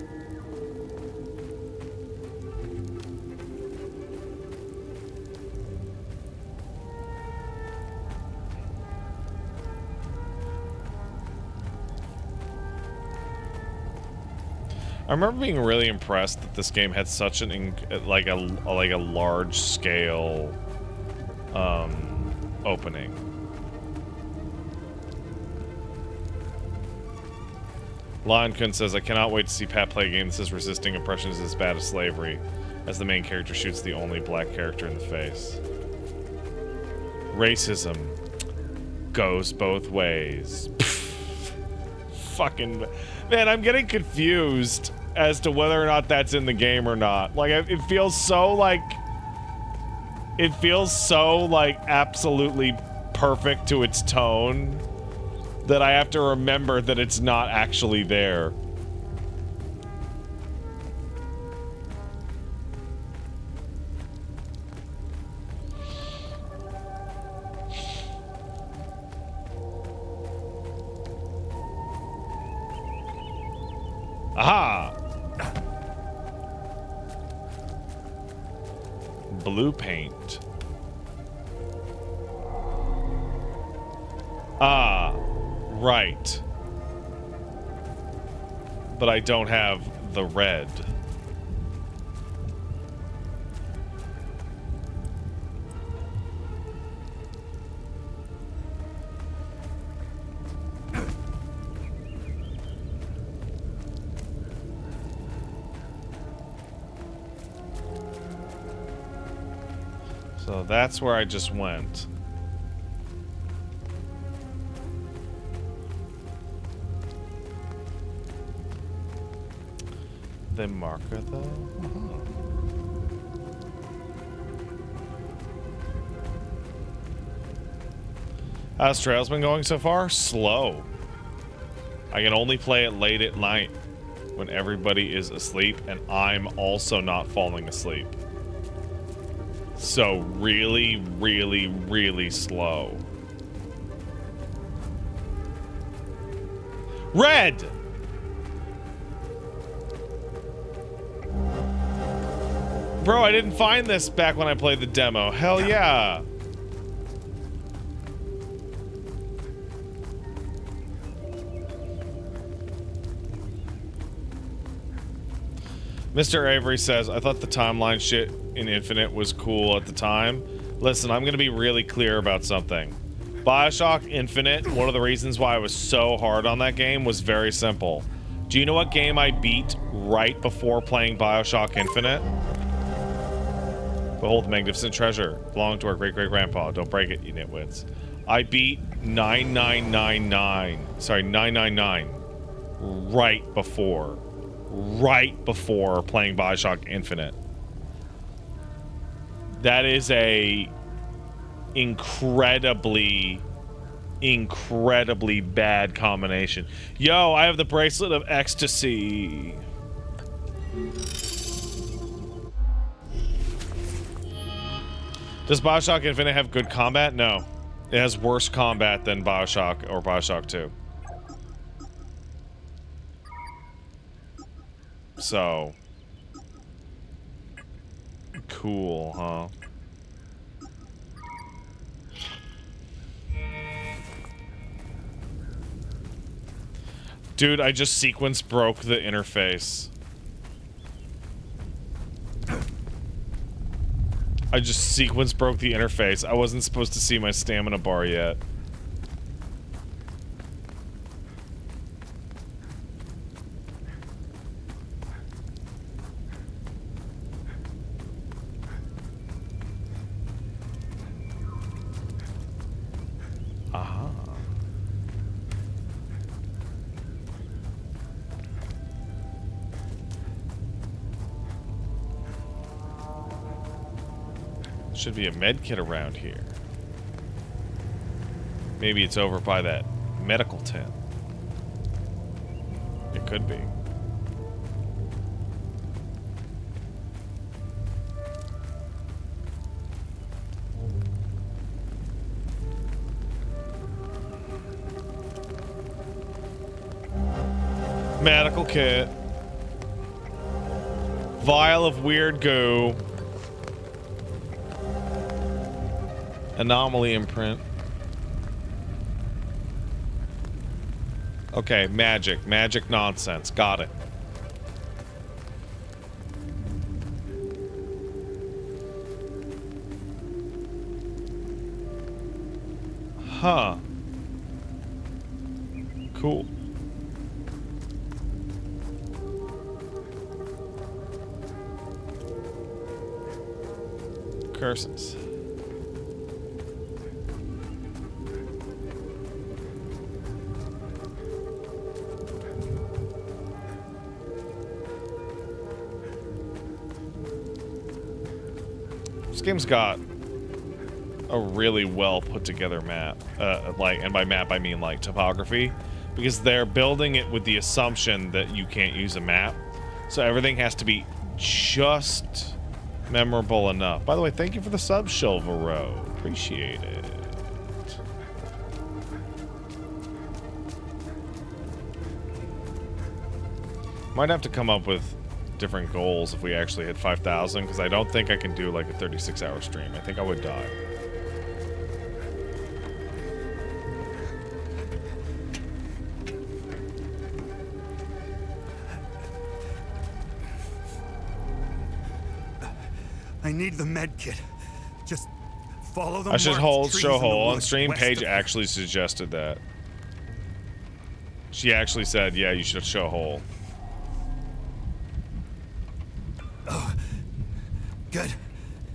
I remember being really impressed that this game had such an like a large scale opening. Lion Kun says, I cannot wait to see Pat play a game that says resisting oppression is as bad as slavery, as the main character shoots the only black character in the face. Racism goes both ways. Fucking... Man, I'm getting confused as to whether or not that's in the game or not. Like, it feels so, like... It feels so, like, absolutely perfect to its tone that I have to remember that it's not actually there. Aha! Blue paint. Ah, right. But I don't have the red. So that's where I just went. The marker though? How's Trails been going so far? Slow. I can only play it late at night when everybody is asleep and I'm also not falling asleep. So really, really, really slow. Red! Bro, I didn't find this back when I played the demo. Hell yeah. Mr. Avery says, I thought the timeline shit in Infinite was cool at the time. Listen, I'm going to be really clear about something. BioShock Infinite, one of the reasons why I was so hard on that game was very simple. Do you know what game I beat right before playing BioShock Infinite? Behold the magnificent treasure. Belonged to our great-great-grandpa. Don't break it, you nitwits. I beat 9999. Sorry, 999. Right before playing BioShock Infinite. That is a incredibly bad combination. Yo, I have the bracelet of ecstasy. Does BioShock Infinite have good combat? No. It has worse combat than BioShock or BioShock 2. So. Cool, huh? Dude, I just sequence broke the interface. I just sequence broke the interface. I wasn't supposed to see my stamina bar yet. Aha. Should be a med kit around here. Maybe it's over by that medical tent. It could be. Medical kit. Vial of weird goo. Anomaly imprint. Okay, magic. Magic nonsense. Got it. Huh. Cool. Curses. This game's got a really well put together map, and by map I mean like topography, because they're building it with the assumption that you can't use a map, so everything has to be just memorable enough. By the way, thank you for the sub, Silvero. Appreciate it. Might have to come up with different goals if we actually hit 5,000, because I don't think I can do like a 36-hour stream. I think I would die. I need the med kit. Just follow the I should marked hold, trees show in the hole on woods stream. west Paige of- actually suggested that. She actually said, yeah, you should show hole. Oh, good.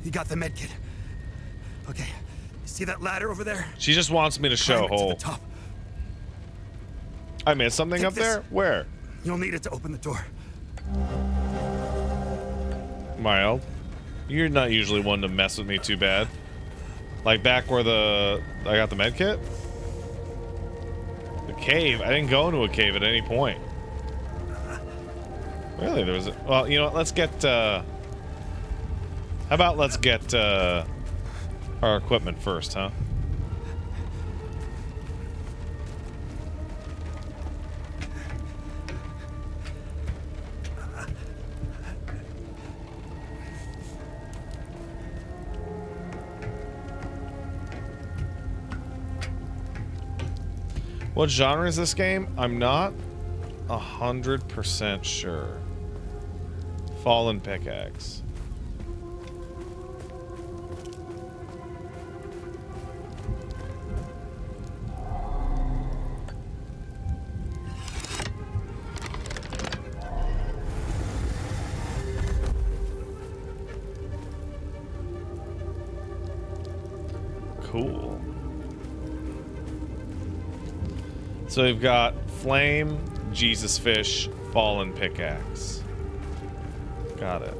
You got the med kit. Okay, you see that ladder over there? She just wants me to show Climb it to hole. the top. I missed something Take up this. there? Where? You'll need it to open the door. Mild. You're not usually one to mess with me too bad. Like back where I got the med kit? The cave? I didn't go into a cave at any point. Really? There was a... Well, you know what? Let's get, how about let's get, our equipment first, huh? What genre is this game? I'm not 100% sure. Fallen pickaxe. Cool. So we've got flame, Jesus fish, fallen pickaxe. Got it.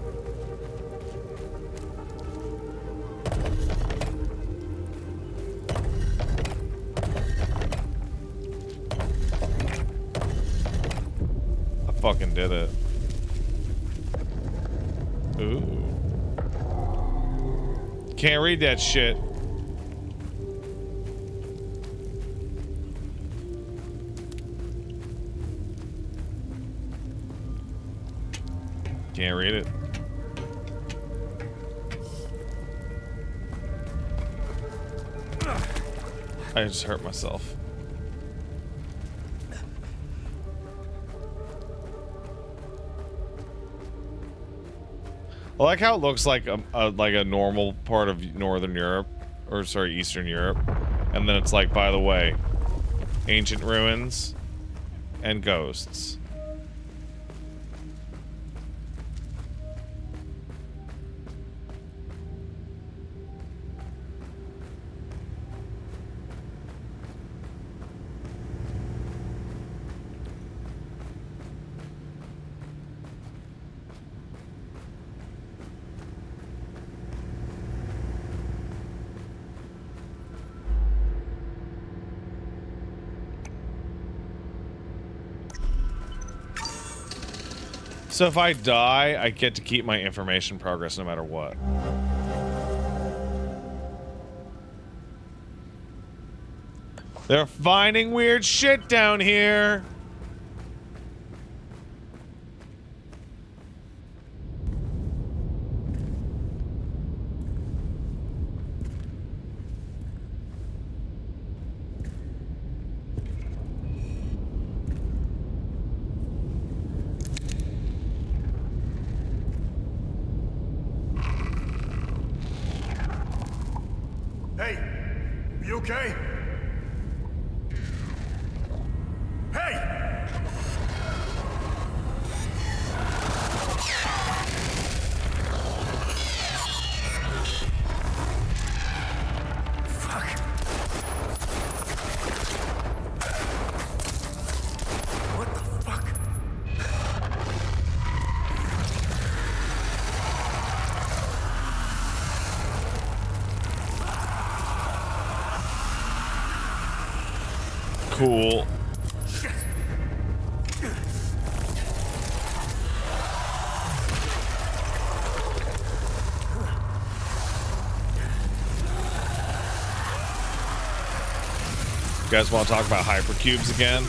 I fucking did it. Ooh. Can't read that shit. Can't read it. I just hurt myself. I like how it looks like a normal part of Northern Europe, or sorry, Eastern Europe, and then it's like, by the way, ancient ruins and ghosts. So if I die, I get to keep my information progress no matter what. They're finding weird shit down here. okay? Hey! Fuck. What the fuck? Cool. You guys want to talk about hypercubes again?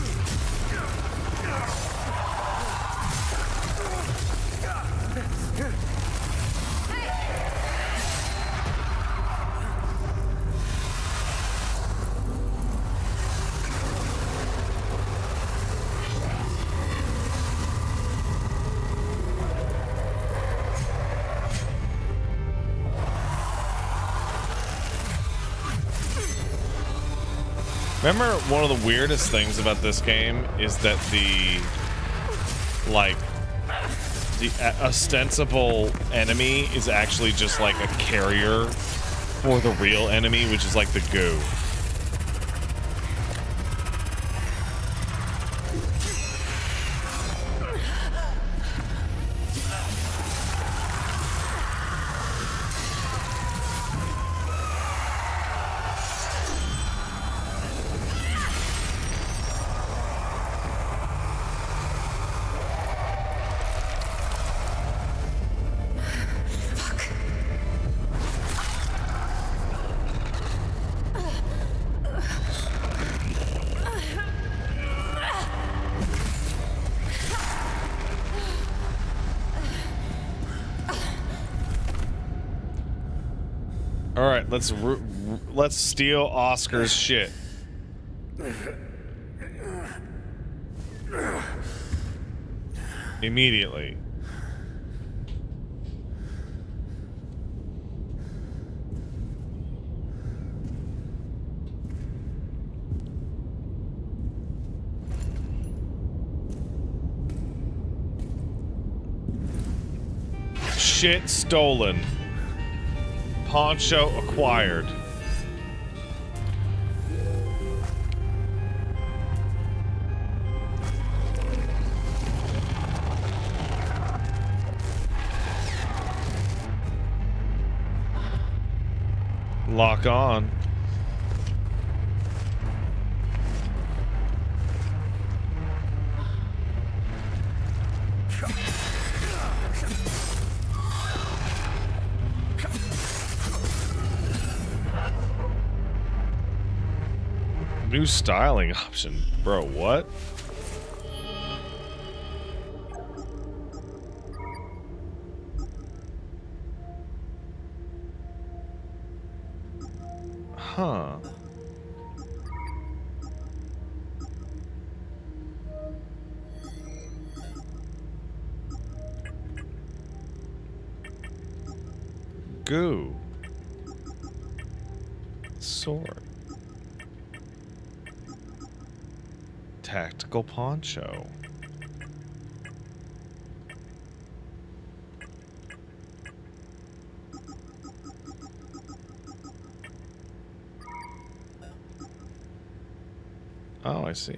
Remember, one of the weirdest things about this game is that the ostensible enemy is actually just like a carrier for the real enemy, which is like the goo. All right, let's steal Oscar's shit. Immediately. Shit stolen. Poncho acquired. Lock on. New styling option. Bro, what? Huh. Goo. Sword. Tactical poncho. Oh, I see.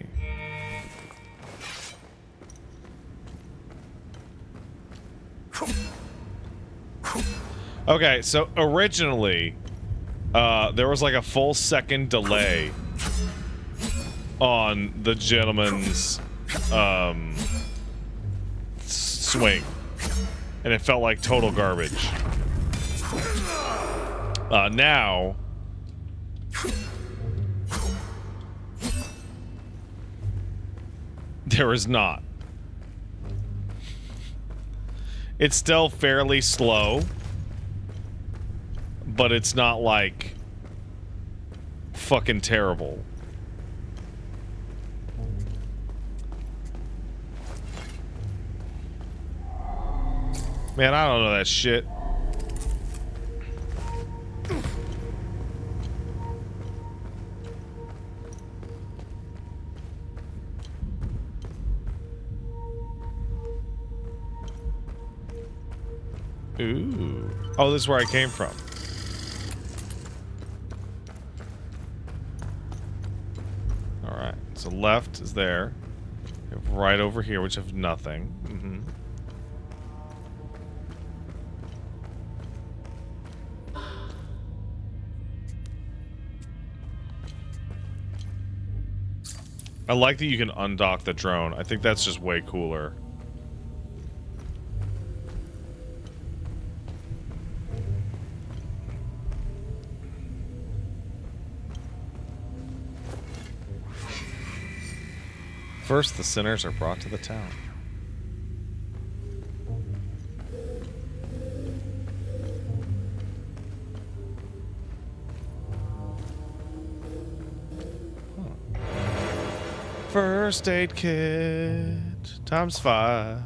Okay, so originally, there was like a full second delay on the gentleman's swing, and it felt like total garbage. Now there is not. It's still fairly slow, but it's not like fucking terrible. Man, I don't know that shit. Ooh. Oh, this is where I came from. Alright, so left is there. Right over here, which have nothing. Mm-hmm. I like that you can undock the drone. I think that's just way cooler. First, the sinners are brought to the town. First aid kit ×5.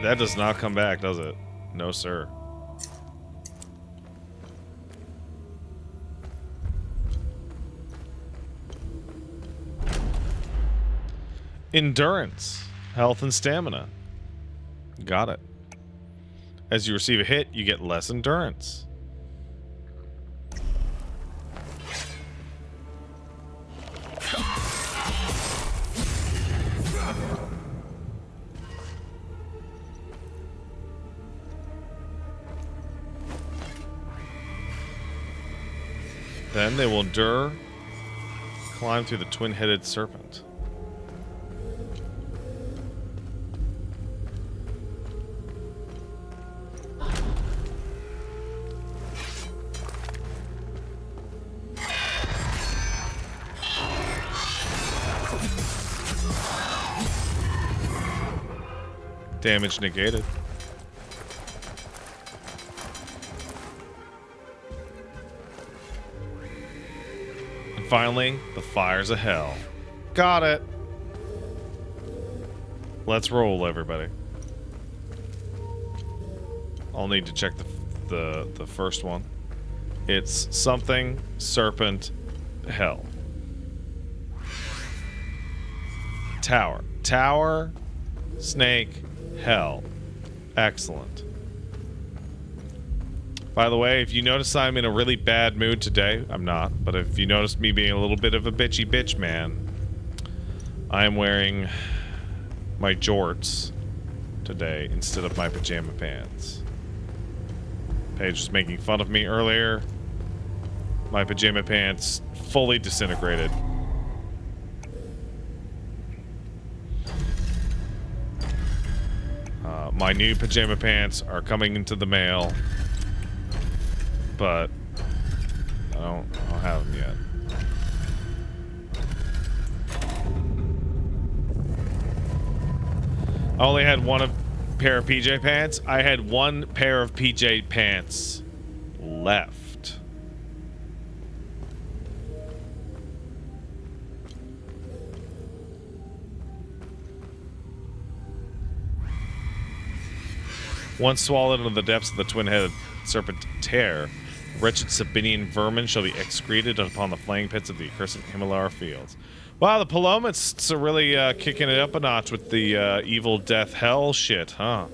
That does not come back, does it? No, sir. Endurance, health, and stamina. Got it. As you receive a hit, you get less endurance. Then they will endure, climb through the twin-headed serpent. Damage negated. And finally, the fires of hell. Got it. Let's roll, everybody. I'll need to check the first one. It's something, serpent, hell. Tower. Tower, snake, hell. Excellent. By the way, if you notice I'm in a really bad mood today, I'm not, but if you notice me being a little bit of a bitchy bitch man, I am wearing my jorts today instead of my pajama pants. Paige was making fun of me earlier. My pajama pants fully disintegrated. My new pajama pants are coming into the mail, but I don't have them yet. I only had one pair of PJ pants. I had one pair of PJ pants left. Once swallowed into the depths of the twin-headed serpent tear, wretched Sabinian vermin shall be excreted upon the flaying pits of the accursed Himalaya fields. Wow, the Palomists are really kicking it up a notch with the evil death hell shit, huh?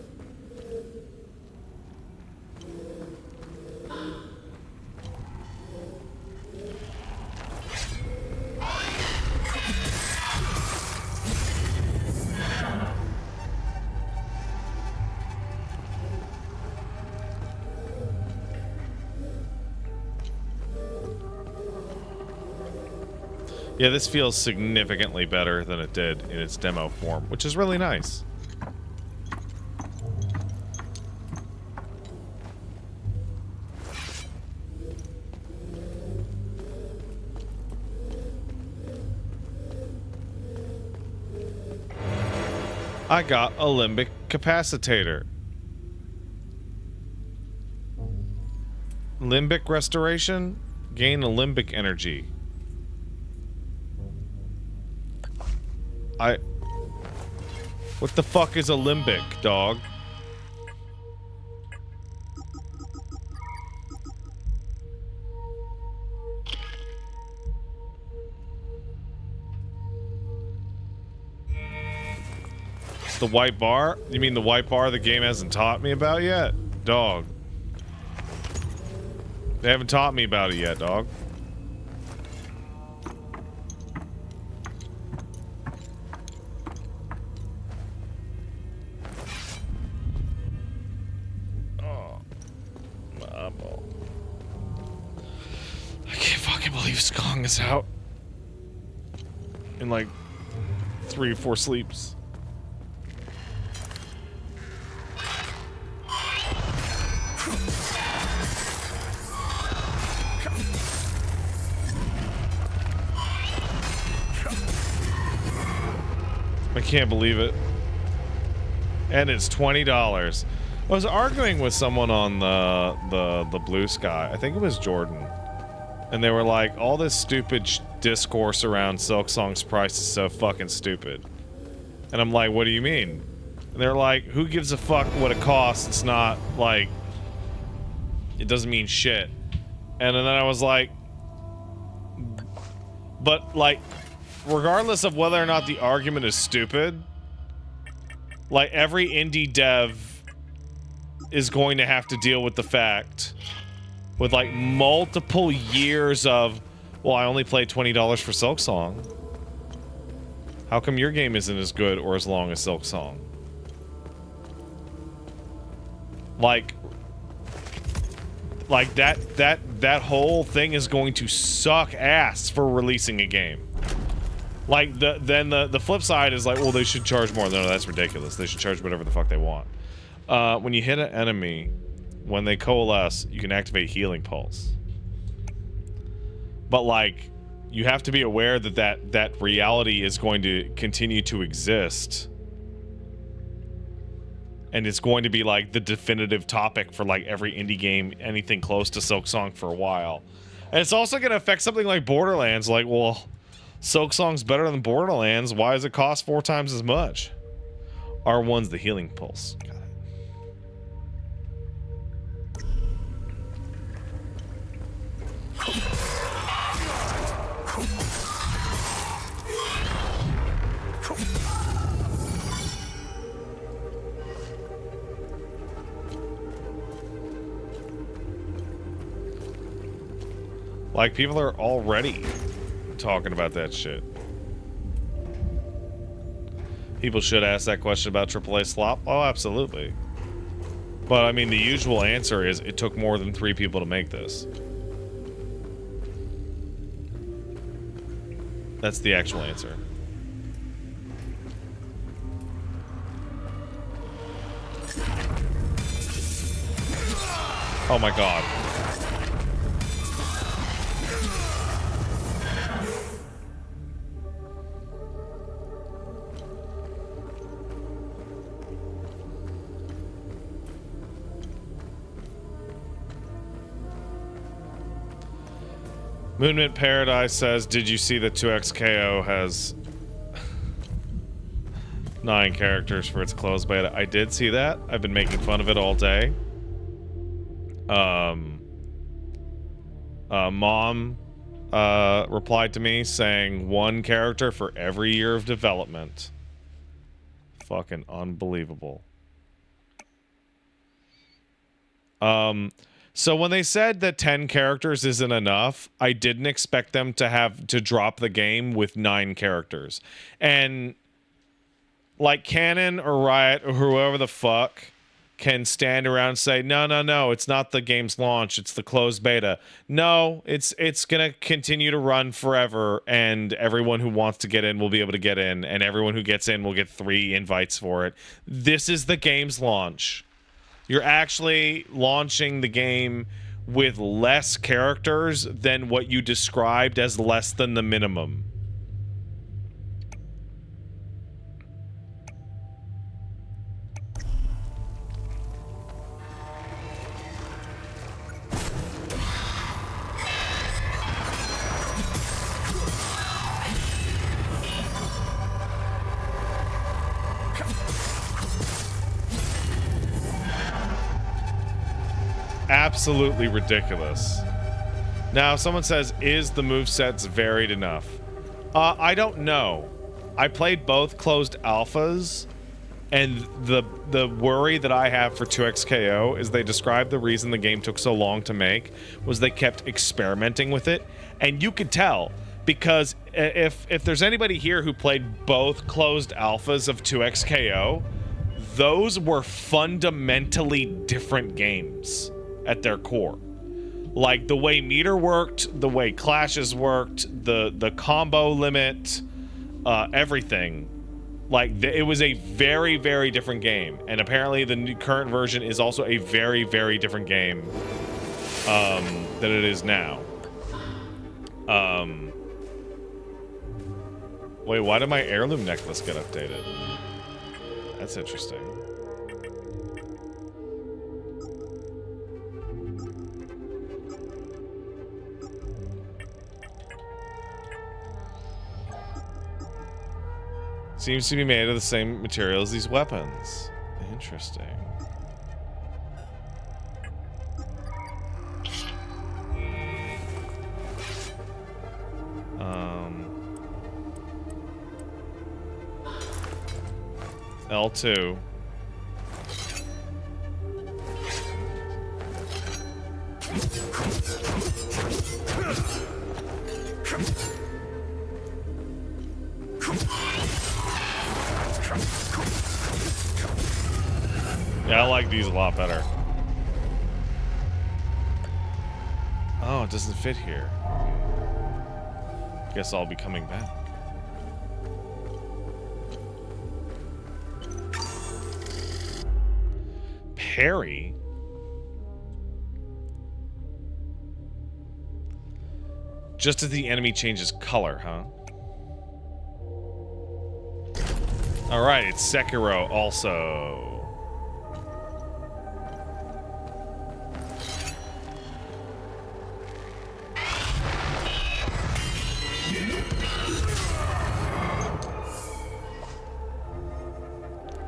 Yeah, this feels significantly better than it did in its demo form, which is really nice. I got a limbic capacitator. Limbic restoration? Gain a limbic energy. What the fuck is a limbic, dog? The white bar? You mean the white bar the game hasn't taught me about yet? Dog. They haven't taught me about it yet, dog. Oh. My eyeball. I can't fucking believe Skong is out. In like 3 or 4 sleeps. I can't believe it. And it's $20. I was arguing with someone on the Blue Sky. I think it was Jordan. And they were like, all this stupid discourse around Silksong's price is so fucking stupid. And I'm like, what do you mean? And they're like, who gives a fuck what it costs? It's not, like, it doesn't mean shit. And then I was like, but, like, regardless of whether or not the argument is stupid, like, every indie dev is going to have to deal with the fact, with, like, multiple years of, well, I only played $20 for Silksong. How come your game isn't as good or as long as Silksong? Like that whole thing is going to suck ass for releasing a game. Like, then the flip side is like, well, they should charge more. No, that's ridiculous. They should charge whatever the fuck they want. When you hit an enemy, when they coalesce, you can activate Healing Pulse. But, like, you have to be aware that reality is going to continue to exist. And it's going to be, like, the definitive topic for, like, every indie game, anything close to Silksong for a while. And it's also going to affect something like Borderlands. Like, well, Silksong's better than Borderlands. Why does it cost 4 times as much? R1's the Healing Pulse. Got it. Like, people are already talking about that shit. People should ask that question about AAA slop. Oh, absolutely. But, I mean, the usual answer is it took more than 3 people to make this. That's the actual answer. Oh my god. Moonmint Paradise says, did you see that 2XKO has 9 characters for its closed beta? I did see that. I've been making fun of it all day. Mom replied to me saying 1 character for every year of development. Fucking unbelievable. So when they said that 10 characters isn't enough, I didn't expect them to have to drop the game with 9 characters. And like Canon or Riot or whoever the fuck can stand around and say, no, it's not the game's launch, it's the closed beta. No, it's gonna continue to run forever, and everyone who wants to get in will be able to get in, and everyone who gets in will get 3 invites for it. This is the game's launch. You're actually launching the game with less characters than what you described as less than the minimum. Absolutely ridiculous. Now, someone says, is the movesets varied enough? I don't know. I played both closed alphas, And the worry that I have for 2XKO is they described the reason the game took so long to make was they kept experimenting with it. And you could tell, because if there's anybody here who played both closed alphas of 2XKO, those were fundamentally different games at their core. Like the way meter worked, the way clashes worked, the combo limit, everything. Like, it was a very, very different game. And apparently the current version is also a very, very different game than it is now. Wait, why did my heirloom necklace get updated? That's interesting. Seems to be made of the same material as these weapons. Interesting. L2. Yeah, I like these a lot better. Oh, it doesn't fit here. Guess I'll be coming back. Parry? Just as the enemy changes color, huh? Alright, it's Sekiro also.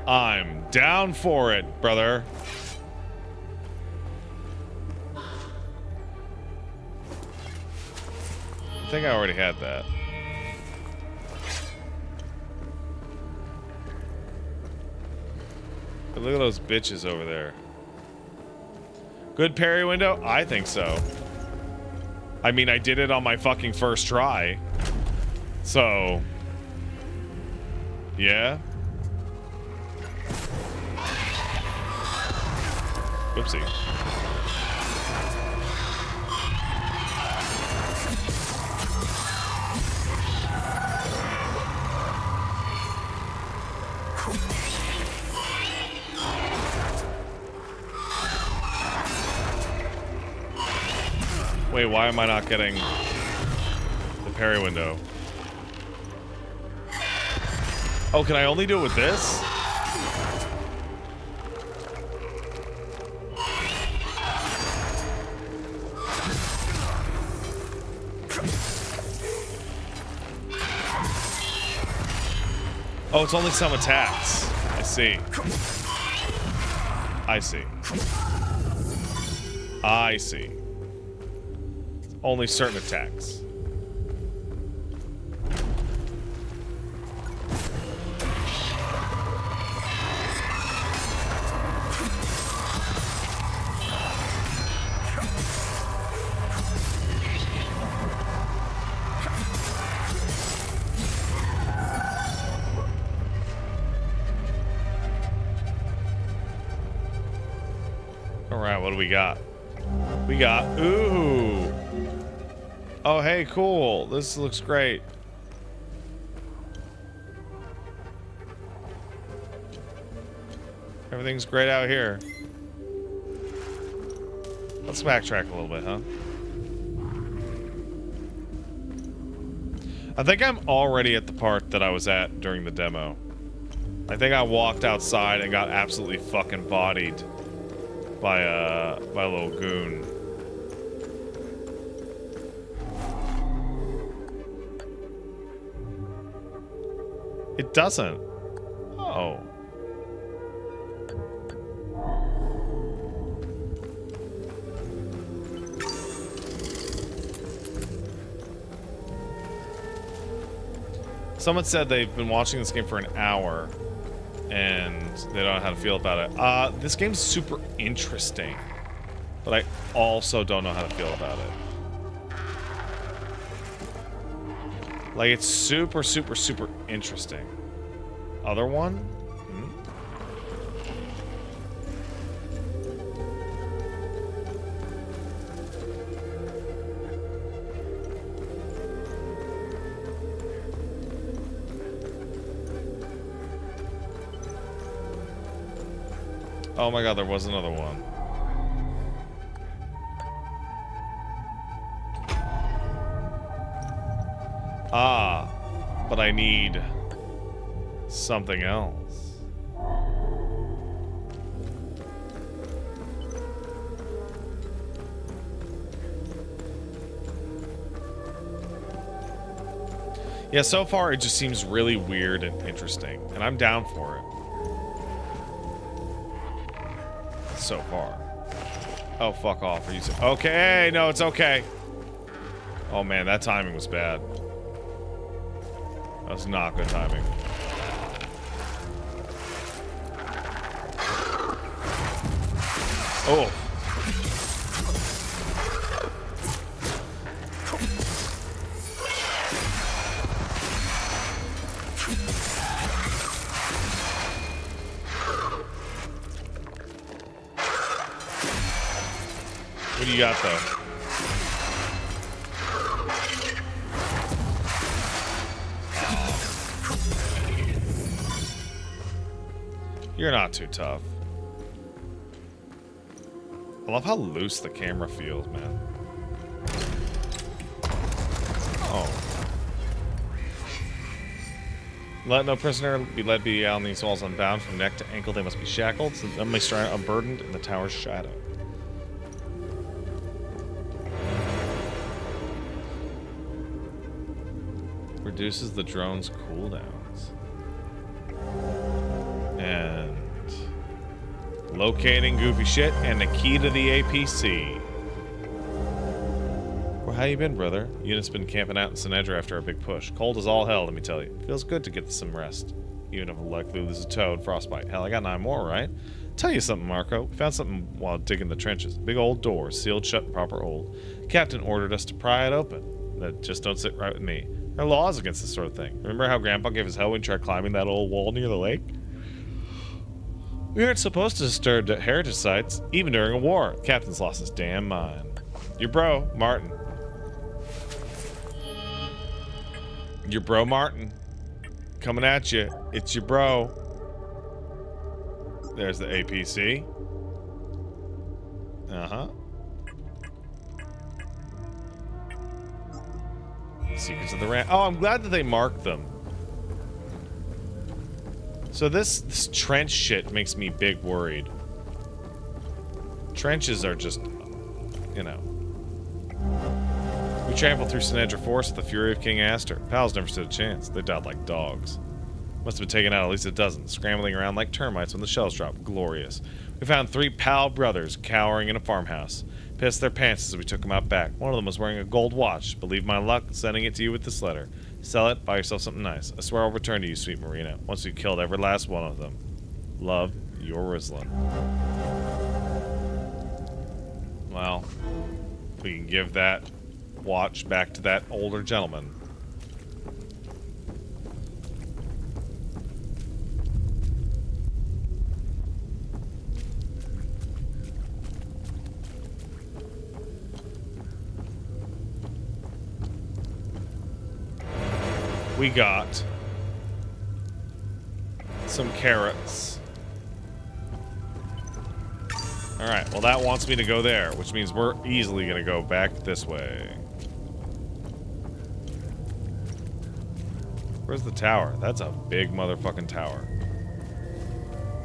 I'm down for it, brother. I think I already had that. But look at those bitches over there. Good parry window? I think so. I mean, I did it on my fucking first try. So, yeah. Oopsie. Wait, why am I not getting the parry window? Oh, can I only do it with this? Oh, it's only some attacks. I see. I see. I see. Only certain attacks. Alright, what do we got? We got... Ooh! Oh, hey, cool. This looks great. Everything's great out here. Let's backtrack a little bit, huh? I think I'm already at the part that I was at during the demo. I think I walked outside and got absolutely fucking bodied by a little goon. It doesn't. Oh. Someone said they've been watching this game for an hour and they don't know how to feel about it. This game's super interesting, but I also don't know how to feel about it. Like, it's super, super, super interesting. Other one? Hmm? Oh my god, there was another one. But I need something else. Yeah, so far it just seems really weird and interesting, and I'm down for it. So far. Oh, fuck off. Are you okay? No, it's okay. Oh man, that timing was bad. That was not good timing. Oh. What do you got, though? You're not too tough. I love how loose the camera feels, man. Oh. Let no prisoner be led beyond these walls unbound. From neck to ankle they must be shackled, so they may stand unburdened in the tower's shadow. Reduces the drone's cooldowns. And locating goofy shit and the key to the APC. Well, how you been, brother? Unit's been camping out in Sinedra after our big push. Cold as all hell, let me tell you. Feels good to get some rest. Even if I likely lose a toe and frostbite. Hell, I got 9 more, right? Tell you something, Marco. We found something while digging the trenches. Big old door, sealed shut and proper old. Captain ordered us to pry it open. That just don't sit right with me. There are laws against this sort of thing. Remember how Grandpa gave us hell when he tried climbing that old wall near the lake? We aren't supposed to disturb heritage sites, even during a war. The captain's lost his damn mind. Your bro, Martin. Your bro, Martin. Coming at you. It's your bro. There's the APC. Uh-huh. Secrets of the Ram. Oh, I'm glad that they marked them. So this trench shit makes me big worried. Trenches are just, you know. We trampled through Sinedra Forest with the fury of King Astor. Pals never stood a chance. They died like dogs. Must have been taken out at least a dozen, scrambling around like termites when the shells dropped. Glorious. We found 3 pal brothers cowering in a farmhouse. Pissed their pants as we took them out back. One of them was wearing a gold watch. Believe my luck, sending it to you with this letter. Sell it, buy yourself something nice. I swear I'll return to you, sweet Marina, once we've killed every last one of them. Love, your Ruslan. Well, we can give that watch back to that older gentleman. We got some carrots. Alright, well that wants me to go there, which means we're easily gonna go back this way. Where's the tower? That's a big motherfucking tower.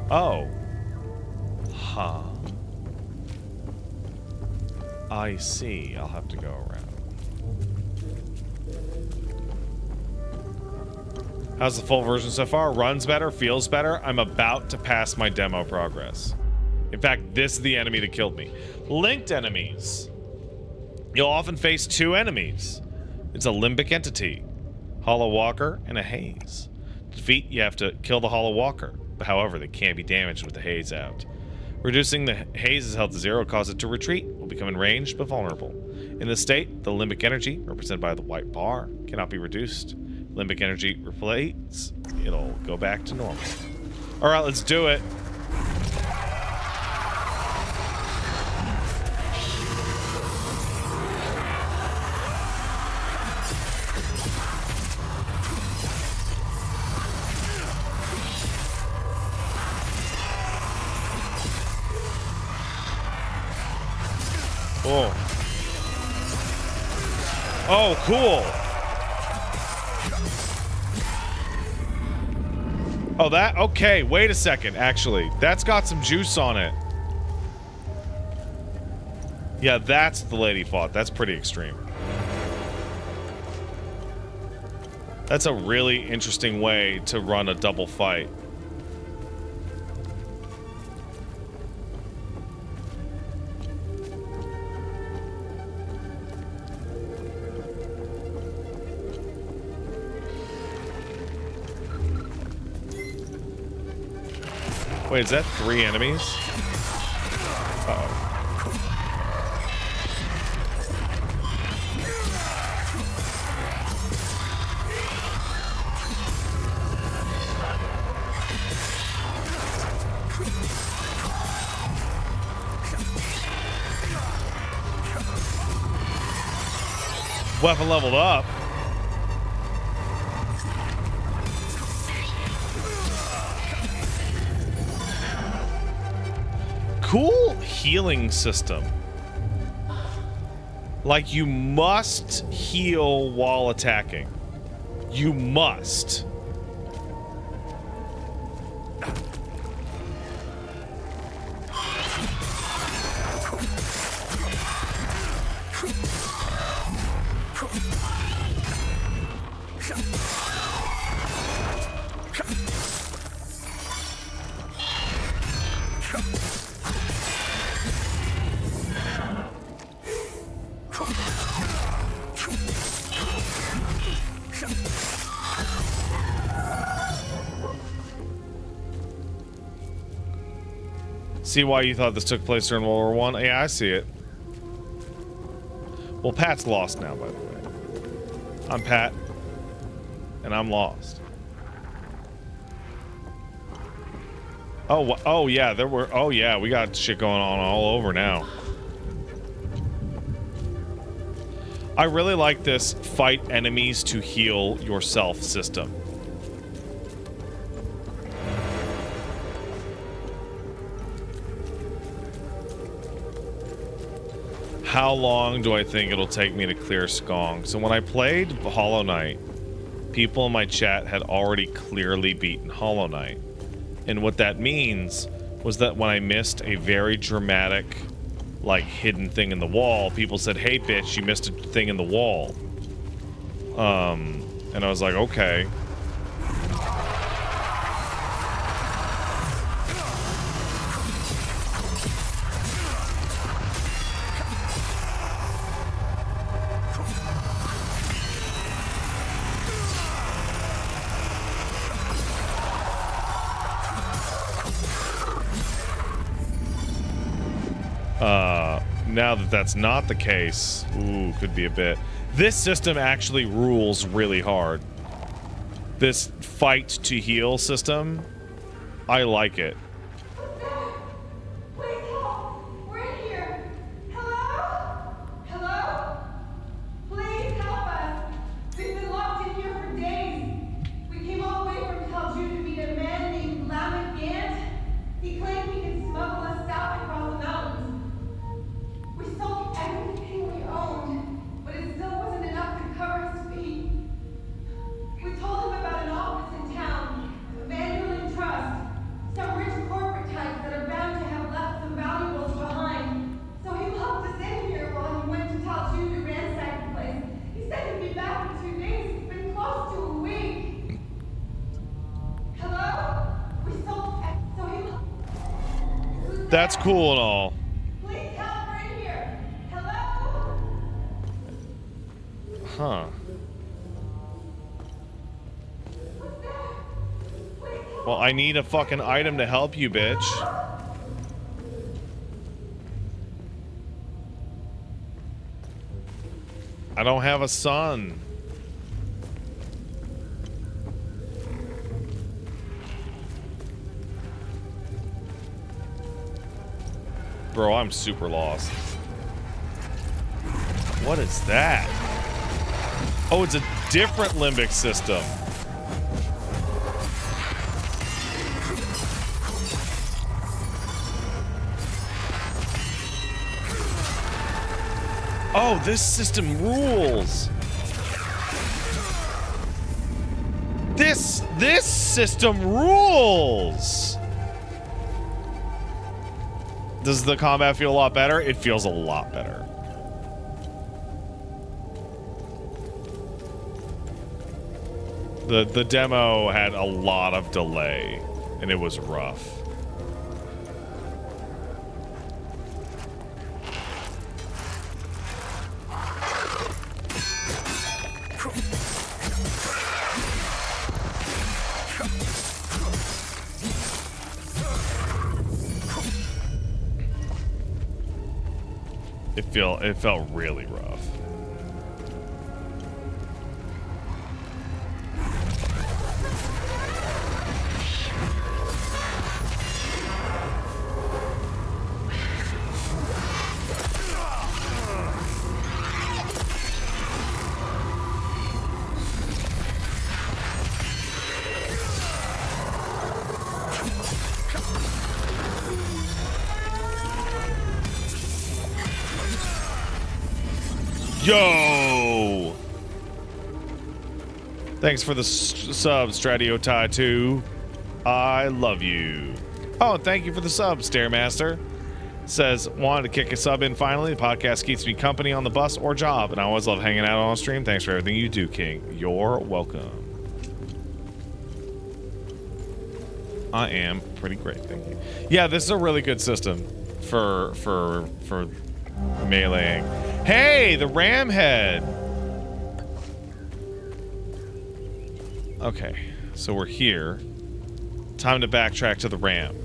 Oh. Huh. I see. I'll have to go around. How's the full version so far? Runs better, feels better. I'm about to pass my demo progress. In fact, this is the enemy that killed me. Linked enemies. You'll often face 2 enemies. It's a limbic entity, Hollow Walker, and a haze. To defeat, you have to kill the Hollow Walker. However, they can't be damaged with the haze out. Reducing the haze's health to 0 causes it to retreat, will become enraged but vulnerable. In this state, the limbic energy, represented by the white bar, cannot be reduced. Limbic energy replaces, it'll go back to normal. Alright, let's do it. Oh. Oh, cool. Oh, that, okay, wait a second, actually. That's got some juice on it. Yeah, that's the lady fought. That's pretty extreme. That's a really interesting way to run a double fight. Wait, is that 3 enemies? Uh-oh. Weapon leveled up. Cool healing system. Like, you must heal while attacking. You must. See why you thought this took place during World War One? Yeah, I see it. Well, Pat's lost now, by the way. I'm Pat, and I'm lost. Oh yeah, there were. Oh yeah, we got shit going on all over now. I really like this fight enemies to heal yourself system. How long do I think it'll take me to clear Skong? So when I played Hollow Knight, people in my chat had already clearly beaten Hollow Knight. And what that means was that when I missed a very dramatic, like, hidden thing in the wall, people said, "Hey, bitch, you missed a thing in the wall." And I was like, okay. Now that that's not the case, ooh, could be a bit. This system actually rules really hard. This fight to heal system, I like it. Please help! We're in here! Hello? Hello? Please help us! We've been locked in here for days. We came all the way from Kalju to meet a man named Lamek Gant. He claimed he could smuggle us south across the mountains. We sold everything we owned, but it still wasn't enough to cover his feet. We told him about an office in town, Vanderlyn Trust, some rich corporate types that are bound to have left some valuables behind. So he locked us in here while he went to Talju to ransack the place. He said he'd be back in 2 days. It's been close to a week. Hello? We sold so he That's cool and all. Please help, we're in here. Hello? Huh. What's that? Please help. Well, I need a fucking item to help you, bitch. I don't have a son. Bro, I'm super lost. What is that? Oh, it's a different limbic system. Oh, this system rules. This system rules. Does the combat feel a lot better? It feels a lot better. The demo had a lot of delay, and it was rough. It felt really rough. Yo! Thanks for the sub, Stratiotai 2. I love you. Oh, and thank you for the sub, Stairmaster. Says, wanted to kick a sub in finally. The podcast keeps me company on the bus or job, and I always love hanging out on stream. Thanks for everything you do, King. You're welcome. I am pretty great, thank you. Yeah, this is a really good system for meleeing. Hey, the ram head. Okay, so we're here. Time to backtrack to the ram.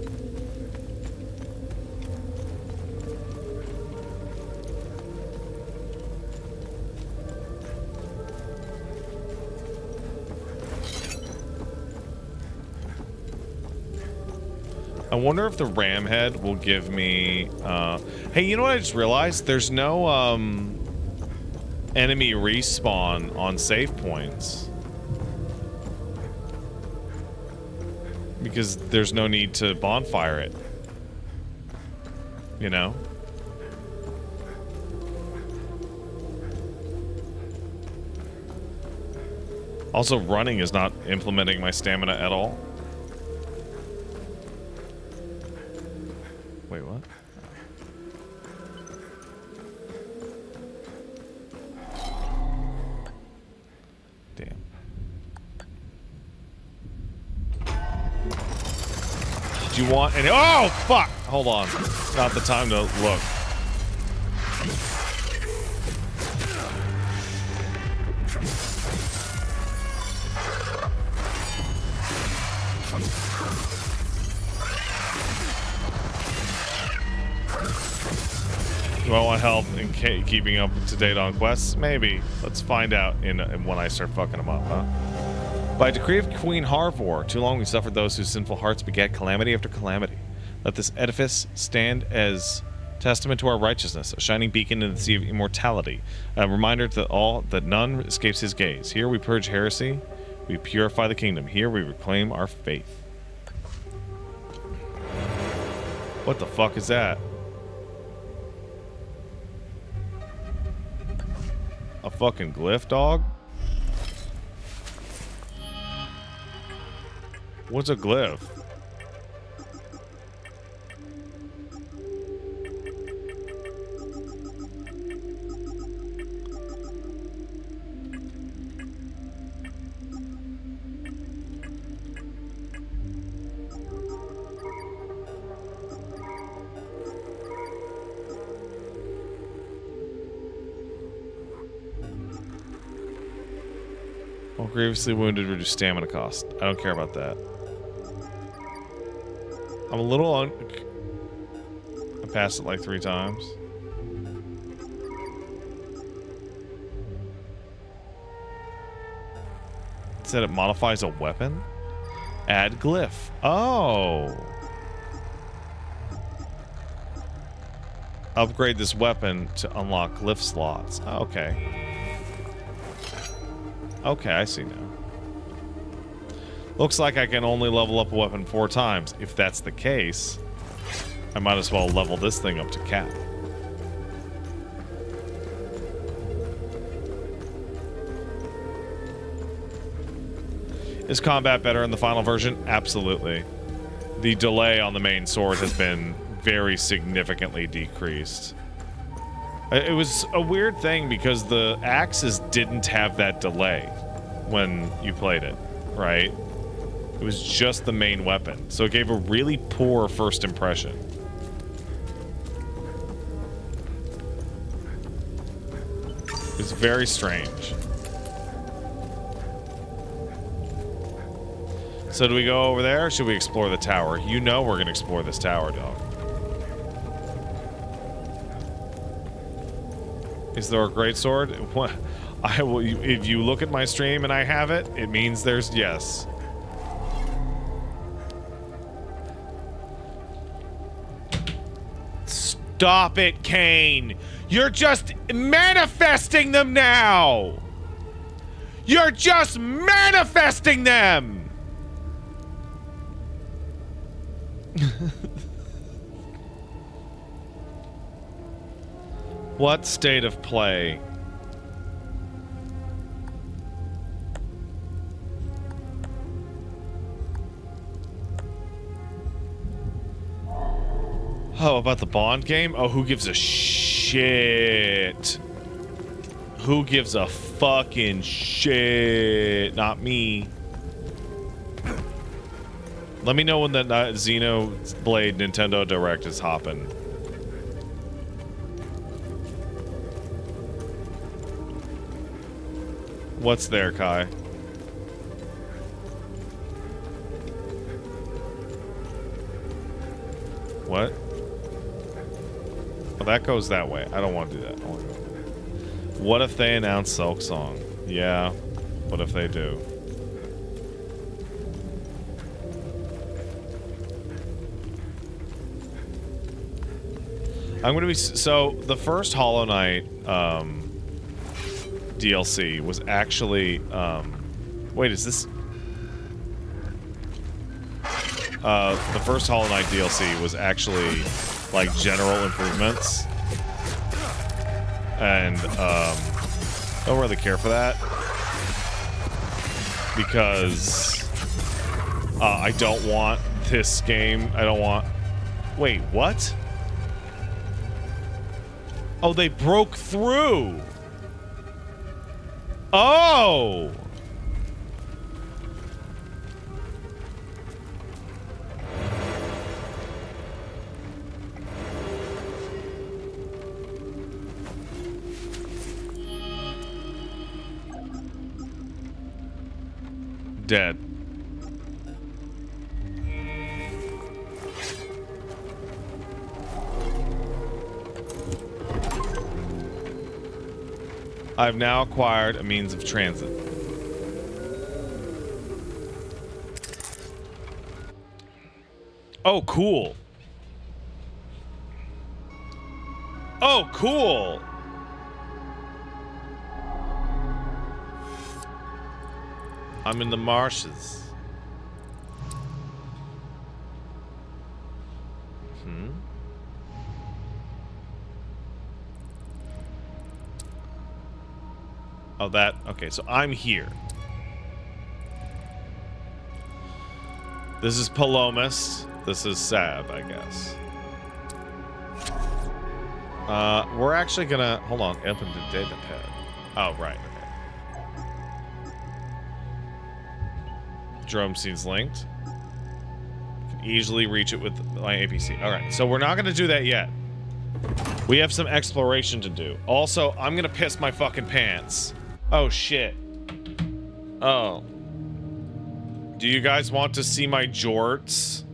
I wonder if the ram head will give me hey, you know what I just realized? There's no enemy respawn on save points. Because there's no need to bonfire it. You know? Also, running is not implementing my stamina at all. Wait, what? Damn. Do you want any? Oh, fuck! Hold on. Not the time to look. Do I want help in keeping up to date on quests? Maybe. Let's find out in when I start fucking them up, huh? By decree of Queen Harvor, too long we suffered those whose sinful hearts begat calamity after calamity. Let this edifice stand as testament to our righteousness, a shining beacon in the sea of immortality, a reminder that none escapes his gaze. Here we purge heresy, we purify the kingdom. Here we reclaim our faith. What the fuck is that? A fucking glyph, dog? What's a glyph? Grievously wounded, reduce stamina cost. I don't care about that. I'm a little I passed it like 3 times. It said it modifies a weapon? Add glyph. Oh. Upgrade this weapon to unlock glyph slots. Okay. Okay, I see now. Looks like I can only level up a weapon 4 times. If that's the case, I might as well level this thing up to cap. Is combat better in the final version? Absolutely. The delay on the main sword has been very significantly decreased. It was a weird thing because the axes didn't have that delay when you played it, right? It was just the main weapon, so it gave a really poor first impression. It's very strange. So do we go over there, or should we explore the tower? You know we're gonna explore this tower, dog. Is there a greatsword? What? I will. If you look at my stream and I have it, it means there's yes. Stop it, Kane! You're just manifesting them now! You're just manifesting them! What state of play? Oh, about the Bond game? Oh, who gives a shit? Who gives a fucking shit? Not me. Let me know when the Xenoblade Nintendo Direct is hopping. What's there, Kai? What? Oh, that goes that way. I don't want to do that. I want to go. What if they announce Silk Song? Yeah. What if they do? I'm gonna be so the first Hollow Knight DLC was actually wait, is this the first Hollow Knight DLC was actually like general improvements, and don't really care for that because I don't want this game. I don't want. Wait, what? Oh, they broke through. Oh. Dead. I've now acquired a means of transit. Oh, cool. Oh, cool. I'm in the marshes. Oh, that... Okay, so I'm here. This is Palomas. This is Sab, I guess. We're actually gonna... Hold on. Open the data pad. Oh, right. Okay. Drone scene's linked. Can easily reach it with my APC. Alright, so we're not gonna do that yet. We have some exploration to do. Also, I'm gonna piss my fucking pants. Oh, shit. Oh. Do you guys want to see my jorts?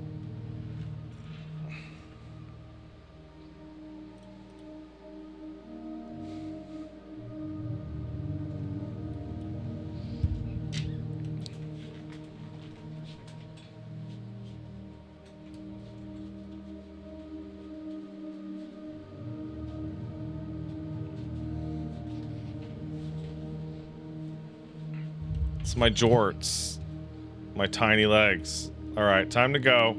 my jorts. My tiny legs. All right, time to go.